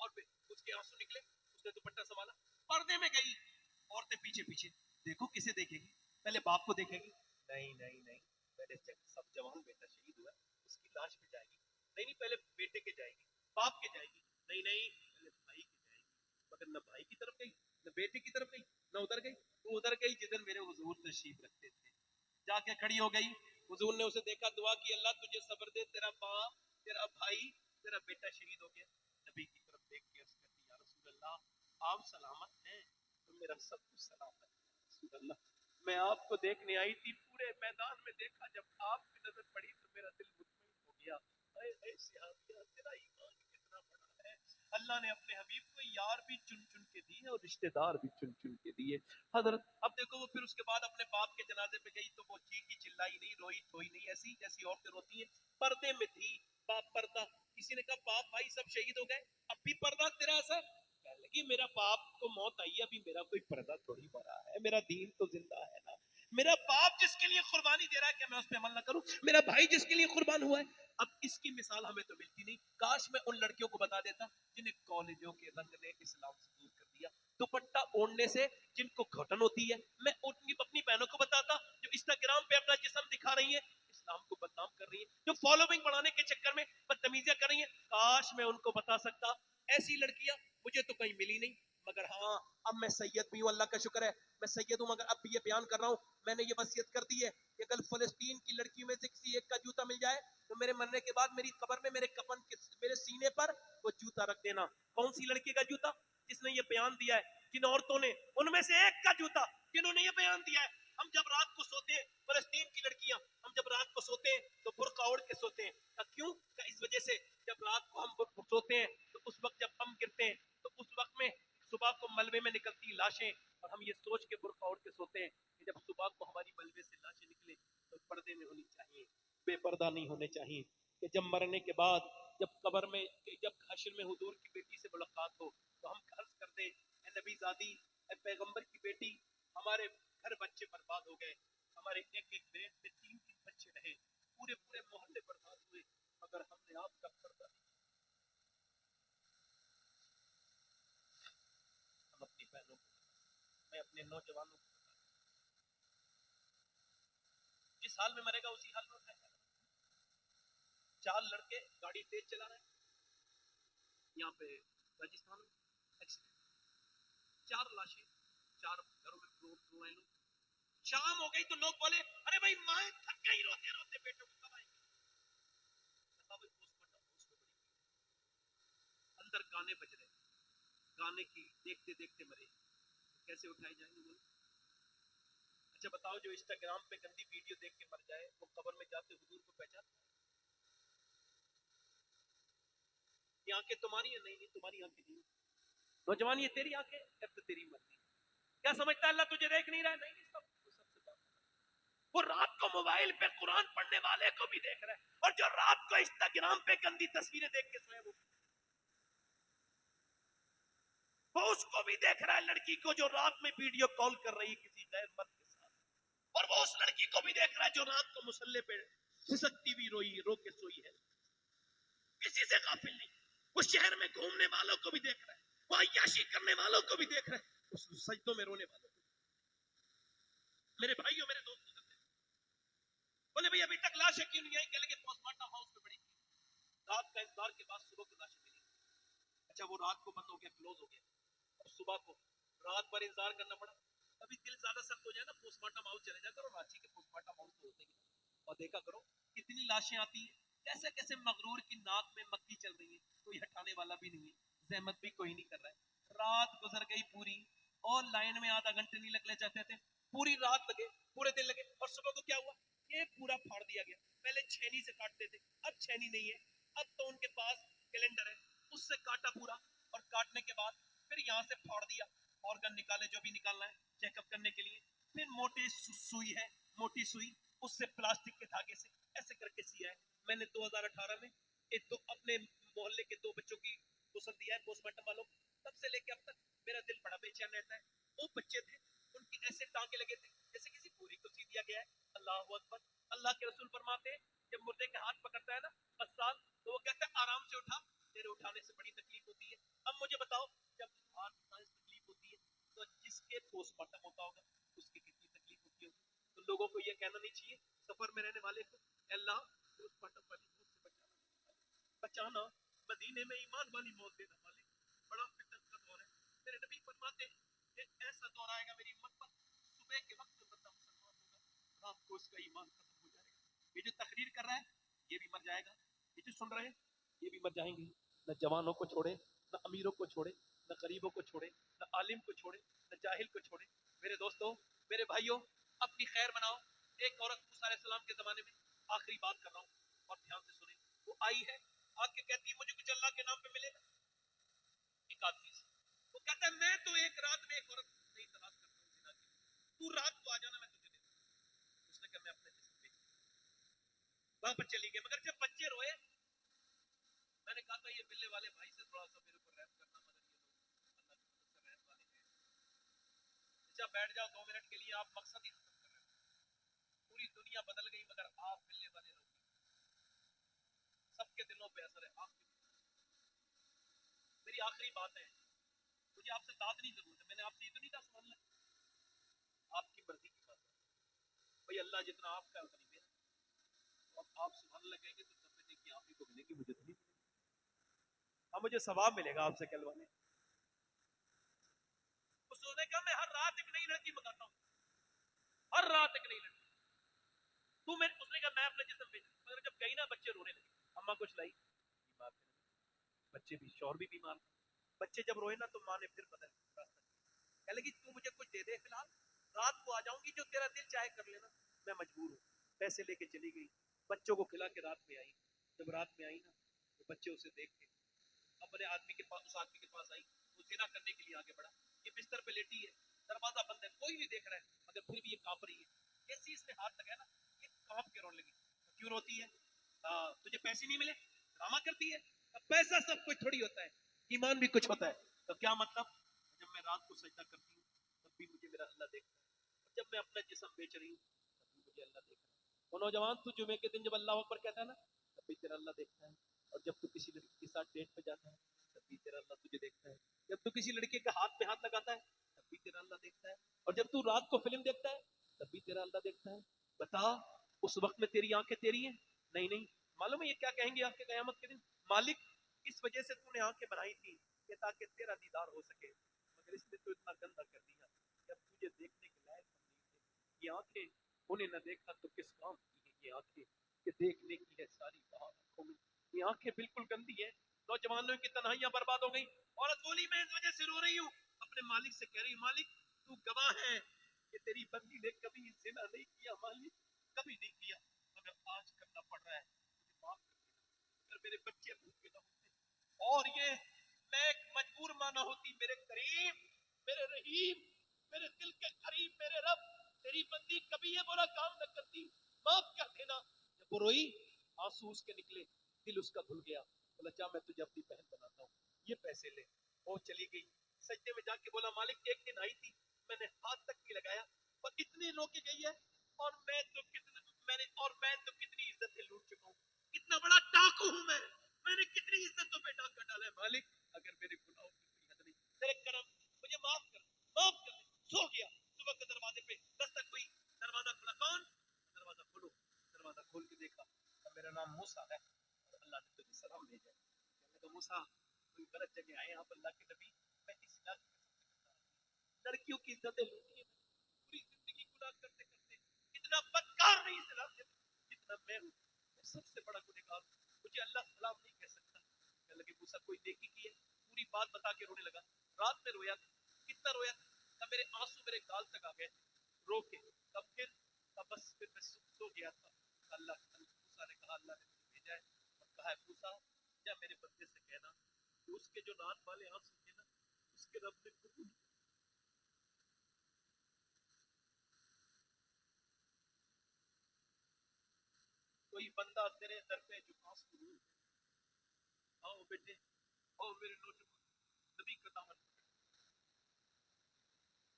اور پھر اس کے آنسو نکلے, اس نے دوپٹہ سنبھالا, پردے میں گئی, عورتیں پیچھے پیچھے, دیکھو کسے دیکھے گی, پہلے باپ کو دیکھے گی, نہیں پہلے سب جوان بیٹا شہید ہوا اس کی لاش پہ جائے گی, نہیں پہلے بیٹے کے جائے گی, باپ کے جائے گی, نہیں پہلے بھائی کے جائے گی, مگر نہ بھائی کی طرف گئی نہ بیٹے کی طرف گئی نہ ادھر گئی, وہ ادھر گئی جدھر میرے حضور تشریف رکھتے تھے, جا کے کھڑی ہو گئی, حضور نے اسے دیکھا, دعا کی, اللہ تجھے صبر دے, تیرا باپ تیرا بھائی تیرا بیٹا شہید ہو گیا. نبی کی طرف دیکھ کے عرض کرتی, یا رسول اللہ آپ سلامت ہیں, تو میرا سب کچھ سلامت ہے. رسول اللہ میں آپ کو دیکھنے آئی تھی, پورے میدان میں دیکھا, جب آپ کی نظر پڑی تو میرا دل مطمئن ہو گیا. اے اے صحابیہ, تیرا ایمان کتنا بڑا ہے, اللہ نے اپنے حبیب کو یار بھی چن چن کے دیے اور رشتہ دار بھی چن چن کے دیے. حضرت اب دیکھو وہ پھر اس کے بعد اپنے باپ کے جنازے پہ گئی تو وہ چیخی چلائی نہیں, روئی دھوئی نہیں, ایسی جیسی عورتیں روتی ہیں, پردے میں تھی, باپ پردہ. کسی نے کہا باپ بھائی سب شہید ہو گئے, اب بھی پردہ تیرا اثر, کہنے لگی میرا باپ کو موت آئی ہے, ابھی میرا کوئی پردہ تھوڑی بڑا ہے, میرا دین تو زندہ ہے نا, میرا باپ جس کے لیے قربانی دے رہا ہے کہ میں اس پہ عمل نہ کروں, میرا بھائی جس کے لیے قربان ہوا ہے. اب اس کی مثال ہمیں تو ملتی نہیں, کاش میں ان لڑکیوں کو بتا دیتا جنہیں کالجوں کے رنگ نے اسلام سے دور کر دیا, دوپٹہ اوڑھنے سے جن کو گھٹن ہوتی ہے, میں اپنی بہنوں کو بتاتا جو انسٹاگرام پہ اپنا جسم دکھا رہی ہیں, اسلام کو بدنام کر رہی ہیں, جو فالوئنگ بڑھانے کے چکر میں بدتمیزیاں کر رہی ہیں, کاش میں ان کو بتا سکتا. ایسی لڑکیاں مجھے تو کہیں ملی نہیں, مگر ہاں اب میں سید بھی ہوں, اللہ کا شکر ہے میں سید ہوں, مگر اب بھی یہ بیان کر رہا ہوں, میں نے یہ وصیت کر دی ہے کہ اگر فلسطین کی لڑکیوں میں سے کسی ایک کا جوتا مل جائے تو میرے مرنے کے بعد میری قبر میں میرے کفن کے میرے سینے پر وہ جوتا رکھ دینا. کون سی لڑکی کا جوتا؟ جس نے یہ بیان دیا ہے, جن عورتوں نے, ان میں سے ایک کا جوتا جنہوں نے یہ بیان دیا ہے, ہم جب رات کو سوتے ہیں, فلسطین کی لڑکیاں, ہم جب رات کو سوتے ہیں تو برقع اوڑھ کے سوتے ہیں. کیوں؟ کہ اس وجہ سے جب رات کو ہم سوتے ہیں تو اس وقت جب بم گرتے ہیں تو اس وقت میں صبح کو ملبے میں نکلتی لاشیں, اور ہم یہ سوچ کے برقع اوڑھ کے سوتے ہیں کہ جب صبح کو ہماری ملبے سے لاشیں نکلے تو پردے میں ہونی چاہیے, بے پردہ نہیں ہونے چاہیے, کہ جب مرنے کے بعد جب قبر میں جب حشر میں حضور کی بیٹی سے ملاقات ہو تو ہم عرض کر دیں, اے نبی زادی, اے پیغمبر کی بیٹی, ہمارے گھر بچے برباد ہو گئے, ہمارے ایک ایک بیٹ میں 3 بچے رہے, پورے پورے محلے برباد ہوئے, مگر ہم نے آپ کا پردہ نہیں. ہم اپنی بہنوں کو, میں اپنے نوجوانوں کو, جس حال میں مرے گا اسی حال میں اٹھائے گا. 4 لڑکے گاڑی تیز چلا رہے ہیں یہاں پہ راجستھان میں, ایکسیڈنٹ, 4 لاشیں, 4 گھروں میں روئے لوگ. شام ہو گئی تو لوگ بولے, ارے بھائی ماں تھک گئی روتے روتے, بیٹوں کو کب آئیں گے. اندر گانے بج رہے, گانے کی دیکھتے دیکھتے مرے, کیسے اٹھائے جائیں گے بولے. اچھا بتاؤ, جو انسٹاگرام پہ گندی ویڈیو دیکھ کے مر جائے وہ قبر میں جاتے حضور کو پہچانتا ہے؟ یہ آنکھیں تمہاری ہیں, نہیں تمہاری آنکھیں نہیں. نوجوان یہ تیری آنکھیں, اب تو تیری مرضی. کیا سمجھتا ہے اللہ تجھے دیکھ نہیں رہا ہے؟ نہیں, سب سے بات. وہ رات کو موبائل پہ قرآن پڑھنے والے کو بھی دیکھ رہا ہے, اور جو رات کو انسٹاگرام پہ گندی تصویریں دیکھ کے سوئے وہ اس کو بھی دیکھ رہا ہے, لڑکی کو جو رات میں ویڈیو کال کر رہی ہے کسی غیر مرد کے ساتھ, اور وہ اس لڑکی کو بھی دیکھ رہا ہے جو رات کو مصلے پہ سسکتی ہوئی رو کے سوئی ہے. کسی سے غافل نہیں. وہ شہر میں گھومنے والوں کو بھی دیکھ رہا ہے, وہ عیاشی کرنے والوں کو بھی دیکھ رہا ہے, اس سجدوں میں رونے والوں کو. میرے بھائیوں, میرے دوستوں, بولے بھائی ابھی تک لاشیں کیوں نہیں آئی؟ کہ لگے پوسٹ مارٹم ہاؤس میں پڑی, رات کا انتظار کے بعد صبح کو لاشیں ملی. اچھا وہ رات کو بند ہو گیا, کلوز ہو گیا, اور صبح کو رات بھر انتظار کرنا پڑا. ابھی دل زیادہ سخت ہو جائے نا, پوسٹ مارٹم ہاؤس چلے جا کرو, رانچی کے پوسٹ مارٹم ہاؤس تو ہوتے ہیں, اور دیکھا کرو کتنی لاشیں آتی ہیں, کیسے کیسے مغرور کی ناک میں مکھی چل رہی ہے, کوئی ہٹانے والا بھی نہیں ہے, زحمت بھی کوئی نہیں کر رہا ہے. رات گزر گئی پوری, اور لائن میں آدھا گھنٹے نہیں لگنے چاہتے تھے, پوری رات لگے, پورے دن لگے, اور صبح کو کیا ہوا, یہ پورا پھاڑ دیا گیا. پہلے چھینی سے کاٹتے تھے, اب چھینی نہیں ہے, اب تو ان کے پاس کیلنڈر ہے, اس سے کاٹا پورا, اور کاٹنے کے بعد پھر یہاں سے پھاڑ دیا, آرگن نکالے جو بھی نکالنا ہے چیک اپ کرنے کے لیے. پھر موٹی سوئی ہے, موٹی سوئی, اس سے پلاسٹک کے دھاگے سے ایسے کر کے سیا ہے. میں نے 2018 میں اپنے محلے کے 2 بچوں کی غسل دیا ہے پوسٹ مارٹم والوں کو, تب سے لے کے اب تک میرا دل بڑا بے چین رہتا ہے. وہ بچے تھے, ان کی ایسے ٹانکے لگے تھے جیسے کسی پوری کو سی دیا گیا ہے. اللہ اکبر. اللہ کے رسول فرماتے ہیں جب مردے کے ہاتھ پکڑتا ہے نا بسال, تو وہ کہتا ہے آرام سے اٹھا, میرے اٹھانے سے بڑی تکلیف ہوتی ہے. اب مجھے بتاؤ جب ہاتھ اٹھانے سے تکلیف ہوتی ہے تو جس کے پوسٹ مارٹم ہوتا ہوگا اس کی کتنی تکلیف ہوتی ہوگی. تو لوگوں کو یہ کہنا نہیں چاہیے سفر میں رہنے والے کو اے اللہ پوسٹ مارٹم والی موت سے بچانا مدینے میں ایمان والی موت دینا والے. بڑا فتن کا دور ہے. میرے نبی فرماتے ہیں ایک ایسا دور آئے گا میری امت پر صبح کے وقت بندہ مسلمان ہوگا رات کو اس کا ایمان ختم ہو جائے گا. یہ جو تقریر کر رہا ہے یہ بھی مر جائے گا. یہ جو سن رہے ہیں یہ بھی مر جائیں گے. نہ جوانوں کو چھوڑے نہ امیروں کو چھوڑے نہ غریبوں کو چھوڑے نہ عالم کو چھوڑے نہ جاہل کو چھوڑے. میرے دوستوں میرے بھائیوں اپنی خیر بناؤ. ایک عورت موسیٰ علیہ السلام کے زمانے میں آخری بات کر رہا ہوں اور دھیان سے سنیں. وہ آئی ہے آ کے کہتی ہے مجھے کچھ اللہ کے نام پہ ملے گا. ایک آدمی سے وہ کہتا ہے میں تو ایک رات میں ایک عورت نہیں تلاش کرتا ہوں زنا کی. تو رات کو آ جانا میں تجھے دے دوں. اس نے کہا میں اپنے جسم بیچ وہاں پر چلی گئی. مگر جب بچے روئے میں نے کہا تھا یہ بلے والے بھائی سے تھوڑا سا میرے اوپر رحم کرنا مگر یہ لوگ اللہ کی مدد سے رحم والے ہیں. اچھا بیٹھ جاؤ 2 منٹ کے لیے. آپ مقصد ہی ختم کر رہے ہو. پوری دنیا بدل گئی مگر آپ بلے والے لوگ سب کے دلوں پہ اثر ہے. آپ کے میری آخری بات ہے مجھے آپ سے داد نہیں ضرورت ہے. میں نے آپ سے یہ تو نہیں کہا سبحان اللہ. آپ کی مرضی کی بات ہے بھائی. اللہ جتنا آپ کا ہے اتنی میرا. اب آپ سبحان اللہ کہیں گے تو سمجھیں کہ آپ ہی کو ملے گی مجھے تو نہیں. اب مجھے ثواب ملے گا آپ سے کہلوانے. اس نے کہا میں ہر رات ایک نئی لڑکی بتاتا ہوں. ہر رات ایک نئی لڑکی. تو میں اس نے کہا میں اپنے جسم بیچ. مگر جب گئی نا بچے رونے لگے. اماں کچھ لائی بیمار تھے بچے بھی شوہر بھی بیمار. بچے جب روئے نا تو ماں نے پھر بدل راستہ کہنے لگی تو مجھے کچھ دے دے فی الحال رات کو آ جاؤں گی جو تیرا دل چاہے کر لینا. میں مجبور ہوں. پیسے لے کے چلی گئی. بچوں کو کھلا کے رات میں آئی. جب رات میں آئی نا تو بچے اسے دیکھ کے اپنے آدمی کے پاس اس آدمی کے پاس آئی. وہ زنا کرنے کے لیے آگے بڑھا. یہ بستر پہ لیٹی ہے دروازہ بند ہے کوئی نہیں دیکھ رہا ہے مگر پھر بھی یہ کانپ رہی ہے. جیسی اس نے ہاتھ لگایا نا یہ کانپ کے رونے لگی. کیوں روتی ہے؟ تجھے پیسے نہیں ملے ڈرامہ کرتی ہے. اب پیسہ سب کچھ تھوڑی ہوتا ہے ایمان بھی کچھ ہوتا ہے. تو کیا مطلب جب میں رات کو سجدہ کرتی ہوں تب بھی مجھے میرا اللہ دیکھتا ہے. اور جب میں اپنا جسم بیچ رہی ہوں تب بھی مجھے اللہ دیکھ رہا ہے. اور نوجوان تو جمعے کے دن جب اللہ اکبر کہتا ہے نا تب بھی تیرا اللہ دیکھتا ہے. اور جب تو کسی لڑکی کے ساتھ ڈیٹ پہ جاتا ہے تب بھی تیرا اللہ تجھے دیکھتا ہے. جب تو کسی لڑکے کا ہاتھ پہ ہاتھ لگاتا ہے تب بھی تیرا اللہ دیکھتا ہے. اور جب تو رات کو فلم دیکھتا ہے تب بھی تیرا اللہ دیکھتا ہے. بتا اس وقت میں تیری آنکھیں تیری ہیں؟ نہیں. معلوم ہے یہ کیا کہیں گے آپ کے قیامت کے دن؟ مالک اس وجہ سے تو نے آنکھیں بنائی تھی کہ تاکہ تیرا دیدار ہو سکے مگر اس نے تو اتنا گندا کر دیا کہ اب تجھے دیکھنے کے لائق ہم نہیں تھے. یہ آنکھیں انہیں نہ دیکھا تو کس کام کی ہے یہ آنکھیں کہ دیکھنے کی ہے ساری بہار آنکھوں میں. یہ آنکھیں بالکل گندی ہیں. نوجوانوں کی تنہائیاں برباد ہو گئی. عورت بولی میں اس وجہ سے رو رہی ہوں اپنے مالک سے کہہ رہی ہوں مالک تو گواہ ہے کہ تیری بندی نے کبھی زنا نہیں کیا. مالک کبھی نہیں کیا مگر آج کرنا پڑ رہا ہے. مجھے معاف کر دینا اگر میرے بچے بھوکے نہ ہوتے اور یہ میں ایک مجبور ماں نہ ہوتی. میرے کریم میرے رحیم میرے دل کے قریب میرے رب تیری بندی کبھی یہ برا کام نہ کرتی. معاف کر دینا. جب وہ روئی آنسو اس کے نکلے دل اس کا دھل گیا. بولا جا میں تجھے اپنی بہن بناتا ہوں یہ پیسے لے. وہ چلی گئی سجدے میں جا کے بولا مالک ایک دن آئی تھی میں نے ہاتھ تک نہیں لگایا اور اتنی رو کے گئی ہے اور میں تو کتنی عزتیں لوٹ چکا ہوں. کتنا بڑا ڈاکو ہوں میں نے کتنی عزتوں پہ ڈاکہ ڈالا ہے. مالک اگر میرے گناہوں کی کوئی حد نہیں تیرے کرم مجھے معاف کر سو گیا. صبح کے دروازے پہ دستک ہوئی. دروازہ کھلا. کون؟ دروازہ کھولو. دروازہ کھول کے دیکھا میرا نام موسیٰ ہے اور اللہ نے تجھے سلام بھیجا ہے. کہنے لگا موسیٰ کوئی غلط جگہ آئے آپ اللہ کے نبی. میں اس لڑکیوں کی عزتیں لوٹی ہیں پوری زندگی گناہ کرتے کرتے اتنا بدکار نہیں سلام دے جتنا میں ہوں. میں سب سے بڑا گنہگار ہوں. مجھے اللہ سلام نہیں کہہ سکتا. کہنے لگے موسیٰ کوئی نیکی کی ہے؟ پوری بات بتا کے رونے لگا. رات میں رویا تھا. کتنا رویا تھا؟ تب میرے آنسو میرے گال تک آ گئے رو کے. تب بس پھر میں سو گیا تھا. اللہ موسیٰ نے کہا اللہ نے مجھے بھیجا ہے اور کہا ہے موسیٰ یا میرے بندے سے کہنا کہ اس کے جو رات والے آنسو تھے نا اس کے رب نے قبول کیا. کوئی بندہ تیرے در پہ جو آنسو رو آؤ بیٹے آؤ میرے نوجوان نبی کا دامن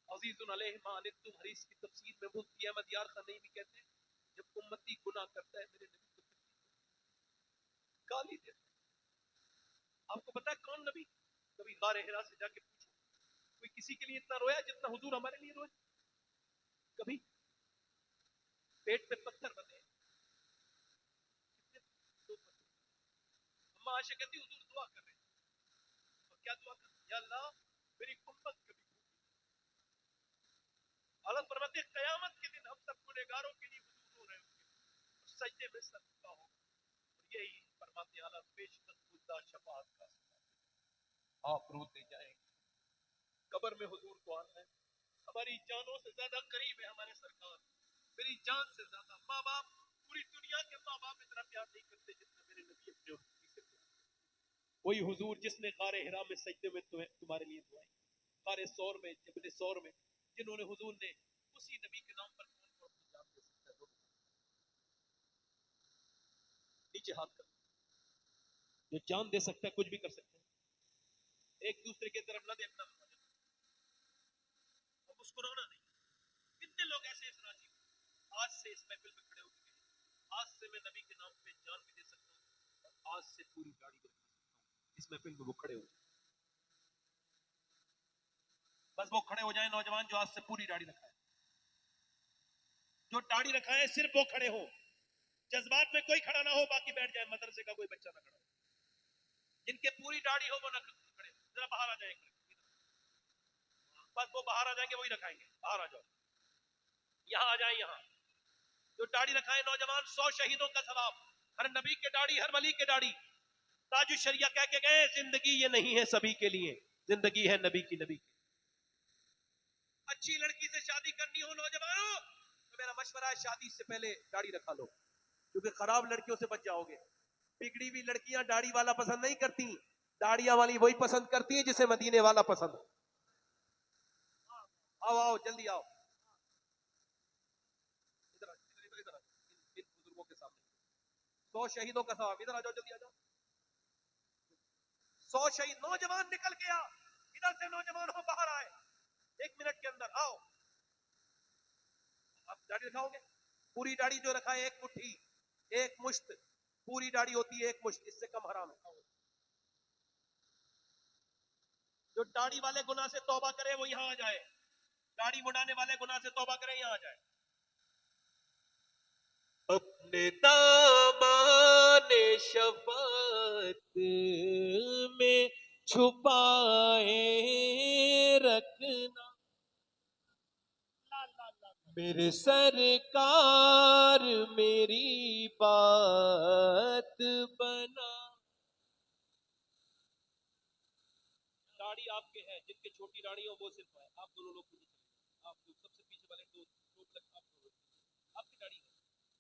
عزیز علیہ ما عنتم حریص کی تفسیر میں مفتی احمد یار خان بھی کہتے ہیں جب امتی گناہ کرتا ہے میرے نبی کو تکلیف گالی دیتا ہے. اب کون نبی؟ کبھی غار حرا سے جا کے پوچھو کوئی کسی کے لیے اتنا رویا جتنا حضور ہمارے لیے روئے؟ کبھی پیٹ پہ پتھر بندے اما عائشہ کہتی حضور دعا کر رہے ہیں، اور کیا دعا کر رہے ہیں؟ یا اللہ میری امت کبھی حالت فرماتے ہیں قیامت کے دن ہم سب گنہگاروں کے لیے حضور رو رہے ہوں گے اور سجدے میں سر جھکا ہوگا، اور یہی فرماتے ہیں اعلیٰ پیش قدہ شفاعت کا آپ روتے جائیں گے، قبر میں حضور کو آنا ہے، ہماری جانوں سے زیادہ قریب ہے ہمارے سرکار، میری جان سے زیادہ، ماں باپ پوری دنیا کے ماں باپ اتنا پیار نہیں کرتے جتنا میرے نبی اپنے امتی سے پیار، وہی حضور جس نے غار حرا میں سجدے میں تمہارے لیے دعائیں، غار ثور میں، جبل ثور میں، جنہوں نے حضور نے اسی نبی کے نام پر کون کو اپنی جان دے سکتا ہے؟ نیچے ہاتھ کر، جو جان دے سکتا ہے کچھ بھی کر سکتا ہے، ایک دوسرے کی طرف نہ دیکھنا، اور مسکرانا نہیں۔ کتنے لوگ ایسے اس راضی ہوئے آج سے اس محفل میں کھڑے ہو چکے ہیں، آج سے میں نبی کے نام پہ جان بھی دے سکتا ہوں، اور آج سے پوری داڑھی بھی رکھا سکتا ہوں، اس محفل میں وہ کھڑے ہو جائیں، بس وہ کھڑے ہو جائیں نوجوان جو آج سے پوری داڑھی رکھا ہے، جو داڑھی رکھا ہے صرف وہ کھڑے ہو، جذبات میں کوئی کھڑا نہ ہو، باقی بیٹھ جائے، مدرسے کا کوئی بچہ نہ کھڑا ہو، جن کے پوری داڑھی ہو وہ نہ کھڑے ہو، ذرا باہر آ جائیں گے، بس وہ باہر آ جائیں گے وہی رکھائیں گے، باہر آ جاؤ، یہاں آ جائیں، یہاں جو داڑھی رکھائے نوجوان 100 شہیدوں کا ثواب، ہر نبی کے داڑھی، ہر ولی کے داڑھی، تاج الشریعہ کہہ کے گئے زندگی یہ نہیں ہے سبھی کے لیے، زندگی ہے نبی کی، نبی کی۔ اچھی لڑکی سے شادی کرنی ہو نوجوانوں تو میرا مشورہ ہے شادی سے پہلے داڑھی رکھا لو، کیونکہ خراب لڑکیوں سے بچ جاؤ گے، بگڑی ہوئی لڑکیاں داڑھی والا پسند نہیں کرتی، داڑیاں والی وہی پسند کرتی ہیں جسے مدینے والا پسند۔ آؤ آؤ جلدی آؤ، ادھر آؤ، ادھر آؤ، ان بزرگوں کے سامنے 100 شہیدوں کا ثواب، ادھر آ جاؤ، جلدی آ جاؤ، 100 شہید، نوجوان نکل کے آ، ادھر سے نوجوان ہو باہر آئے، 1 منٹ کے اندر آؤ، آپ داڑھی رکھاؤ گے؟ پوری داڑھی جو رکھا ہے ایک مٹھی، ایک مشت، پوری داڑھی ہوتی ہے ایک مشت، اس سے کم حرام ہے۔ جو داڑھی والے گناہ سے توبہ کرے وہ یہاں آ جائے، داڑھی مڈانے والے گناہ سے توبہ کرے یہاں آ جائے۔ اپنے دامان شفاعت میں چھپائے رکھنا میرے سرکار، میری بات بنا۔ داڑھی آپ کے ہے، جن کے چھوٹی داڑھی ہو وہ صرف ہے، آپ دونوں لوگ پیچھے چلے جائیں، آپ جو سب سے پیچھے والے دو لگ آپ دونوں، آپ کی داڑھی ہے،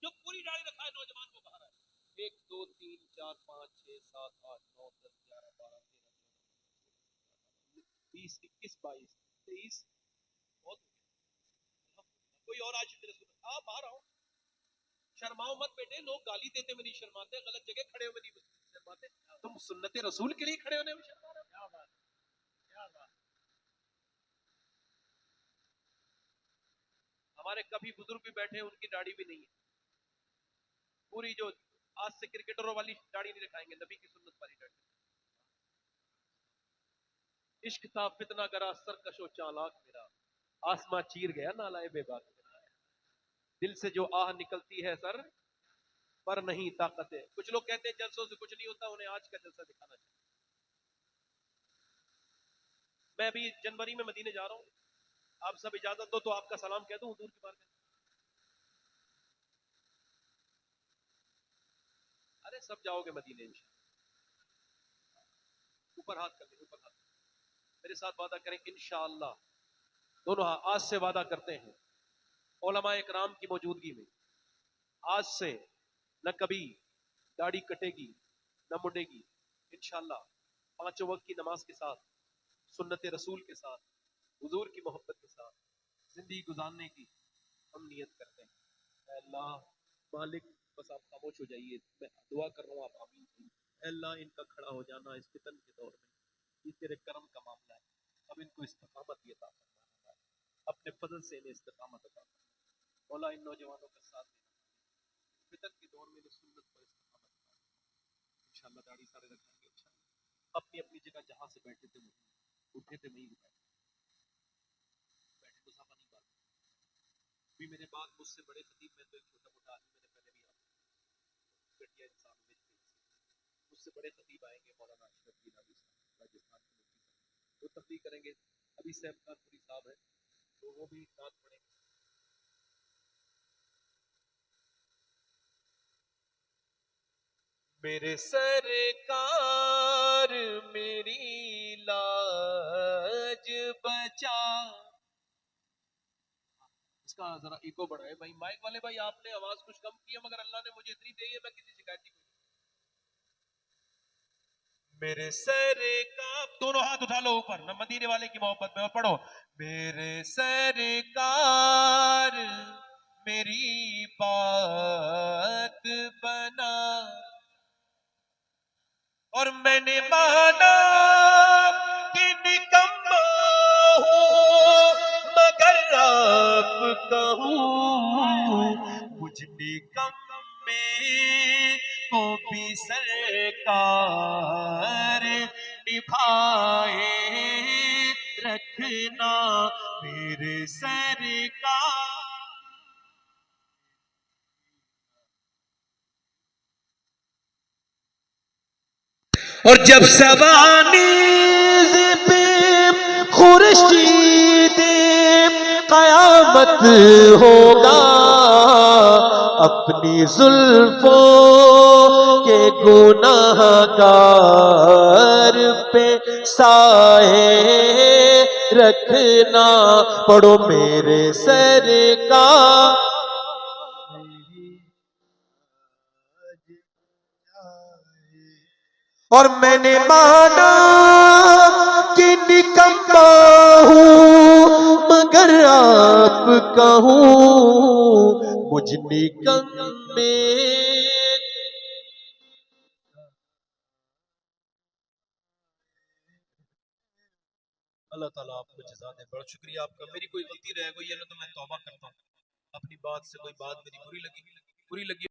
جو پوری داڑھی رکھا ہے نوجوان وہ باہر آئے، 1 2 3 4 5 6 7 8 9 10 11 12 13 20 21 22 23 بہت ہو گیا، کوئی اور آج میرے سن آپ باہر آؤ، شرماؤ مت بیٹے، لوگ گالی دیتے میں نہیں شرماتے، غلط جگہ کھڑے ہوئے نہیں شرماتے، تم سنت رسول کے لیے کھڑے ہونے میں شرما رہے ہو؟ کیا بات، کیا بات، ہمارے کبھی بزرگ بھی بیٹھے ان کی داڑھی بھی نہیں ہے، پوری جو آج سے کرکٹروں والی داڑھی نہیں دکھائیں گے، نبی کی سنت والی داڑھی۔ عشق تھا فتنہ گرا سرکش و چالاک میرا، آسماں چیر گیا نالائے بے باک میرا، دل سے جو آہ نکلتی ہے سر پر نہیں طاقت ہے۔ کچھ لوگ کہتے ہیں جلسوں سے کچھ نہیں ہوتا، انہیں آج کا جلسہ دکھانا چاہیے۔ میں ابھی جنوری میں مدینے جا رہا ہوں، آپ سب اجازت دو تو آپ کا سلام کہہ دوں حضور کی بارگاہ میں۔ ارے سب جاؤ گے مدینے انشاءاللہ، اوپر ہاتھ کر دیں، اوپر ہاتھ میرے ساتھ وعدہ کریں انشاءاللہ، دونوں آج سے وعدہ کرتے ہیں علماء اکرام کی موجودگی میں، آج سے نہ کبھی داڑھی کٹے گی نہ مڈے گی، انشاءاللہ 5 وقت کی نماز کے ساتھ، سنت رسول کے ساتھ، حضور کی محبت کے ساتھ زندگی گزارنے کی ہم نیت کرتے ہیں۔ اے اللہ مالک، بس آپ خاموش ہو جائیے، میں دعا کر رہا ہوں، آپ آمین کیجیے۔ اے اللہ ان کا کھڑا ہو جانا اس فتن کے دور میں یہ تیرے کرم کا معاملہ ہے، اب ان کو استقامت بھی عطا فرما، اپنے فضل سے انہیں استقامت عطا فرما مولا، ان نوجوانوں کا ساتھ دینا فتن کے دور میں انہیں سنت پر استقامت عطا فرما۔ انشاءاللہ داڑھی سارے رکھیں گے انشاءاللہ۔ اپنی اپنی جگہ جہاں سے بیٹھے تھے اٹھے تھے وہیں بیٹھے مسافہ نہیں پاتے. بھی میرے بعد مجھ سے بڑے خطیب، میں تو ایک چھوٹا موٹا آدمی، میں نے پہلے بھی آپ گٹیا انسان ہوں، مجھ سے بڑے خطیب آئیں گے، مولانا اشرف گیلانی صاحب راجستھان کے مفتی صاحب، وہ تبلیغ کریں گے. ابھی صاحب پوری صاحب ہے تو وہ بھی نعت پڑھیں گے. میرے سرکار میری لاج بچا. اس کا ذرا ایکو بڑھائے بھائی، مائک والے بھائی، آپ نے آواز کچھ کم کی ہے مگر اللہ نے مجھے اتنی دی ہے، میں کسی شکایت نہیں. میرے سرکار، دونوں ہاتھ اٹھا لو اوپر، نہ مدینے والے کی محبت میں، اور پڑھو. میرے سرکار میری بات بنا، اور میں نے مانا کہ نکما ہوں مگر آپ کہوں، مجھ نکم میں کو بھی سرکار نبھائے رکھنا. میرے سرکار. اور جب سوانیز پہ خورشید قیامت ہوگا، اپنی زلفوں کے گناہ گار پہ سائے رکھنا. پڑھو میرے سرکار. اور میں نے مانا کہ نکما ہوں مگر آپ کہوں، مجھ نکم میں. اللہ تعالیٰ آپ کو جزا دے. بڑا شکریہ آپ کا. میری کوئی غلطی رہ گئی ہے نا تو میں توبہ کرتا ہوں. اپنی بات سے کوئی بات میری بری لگی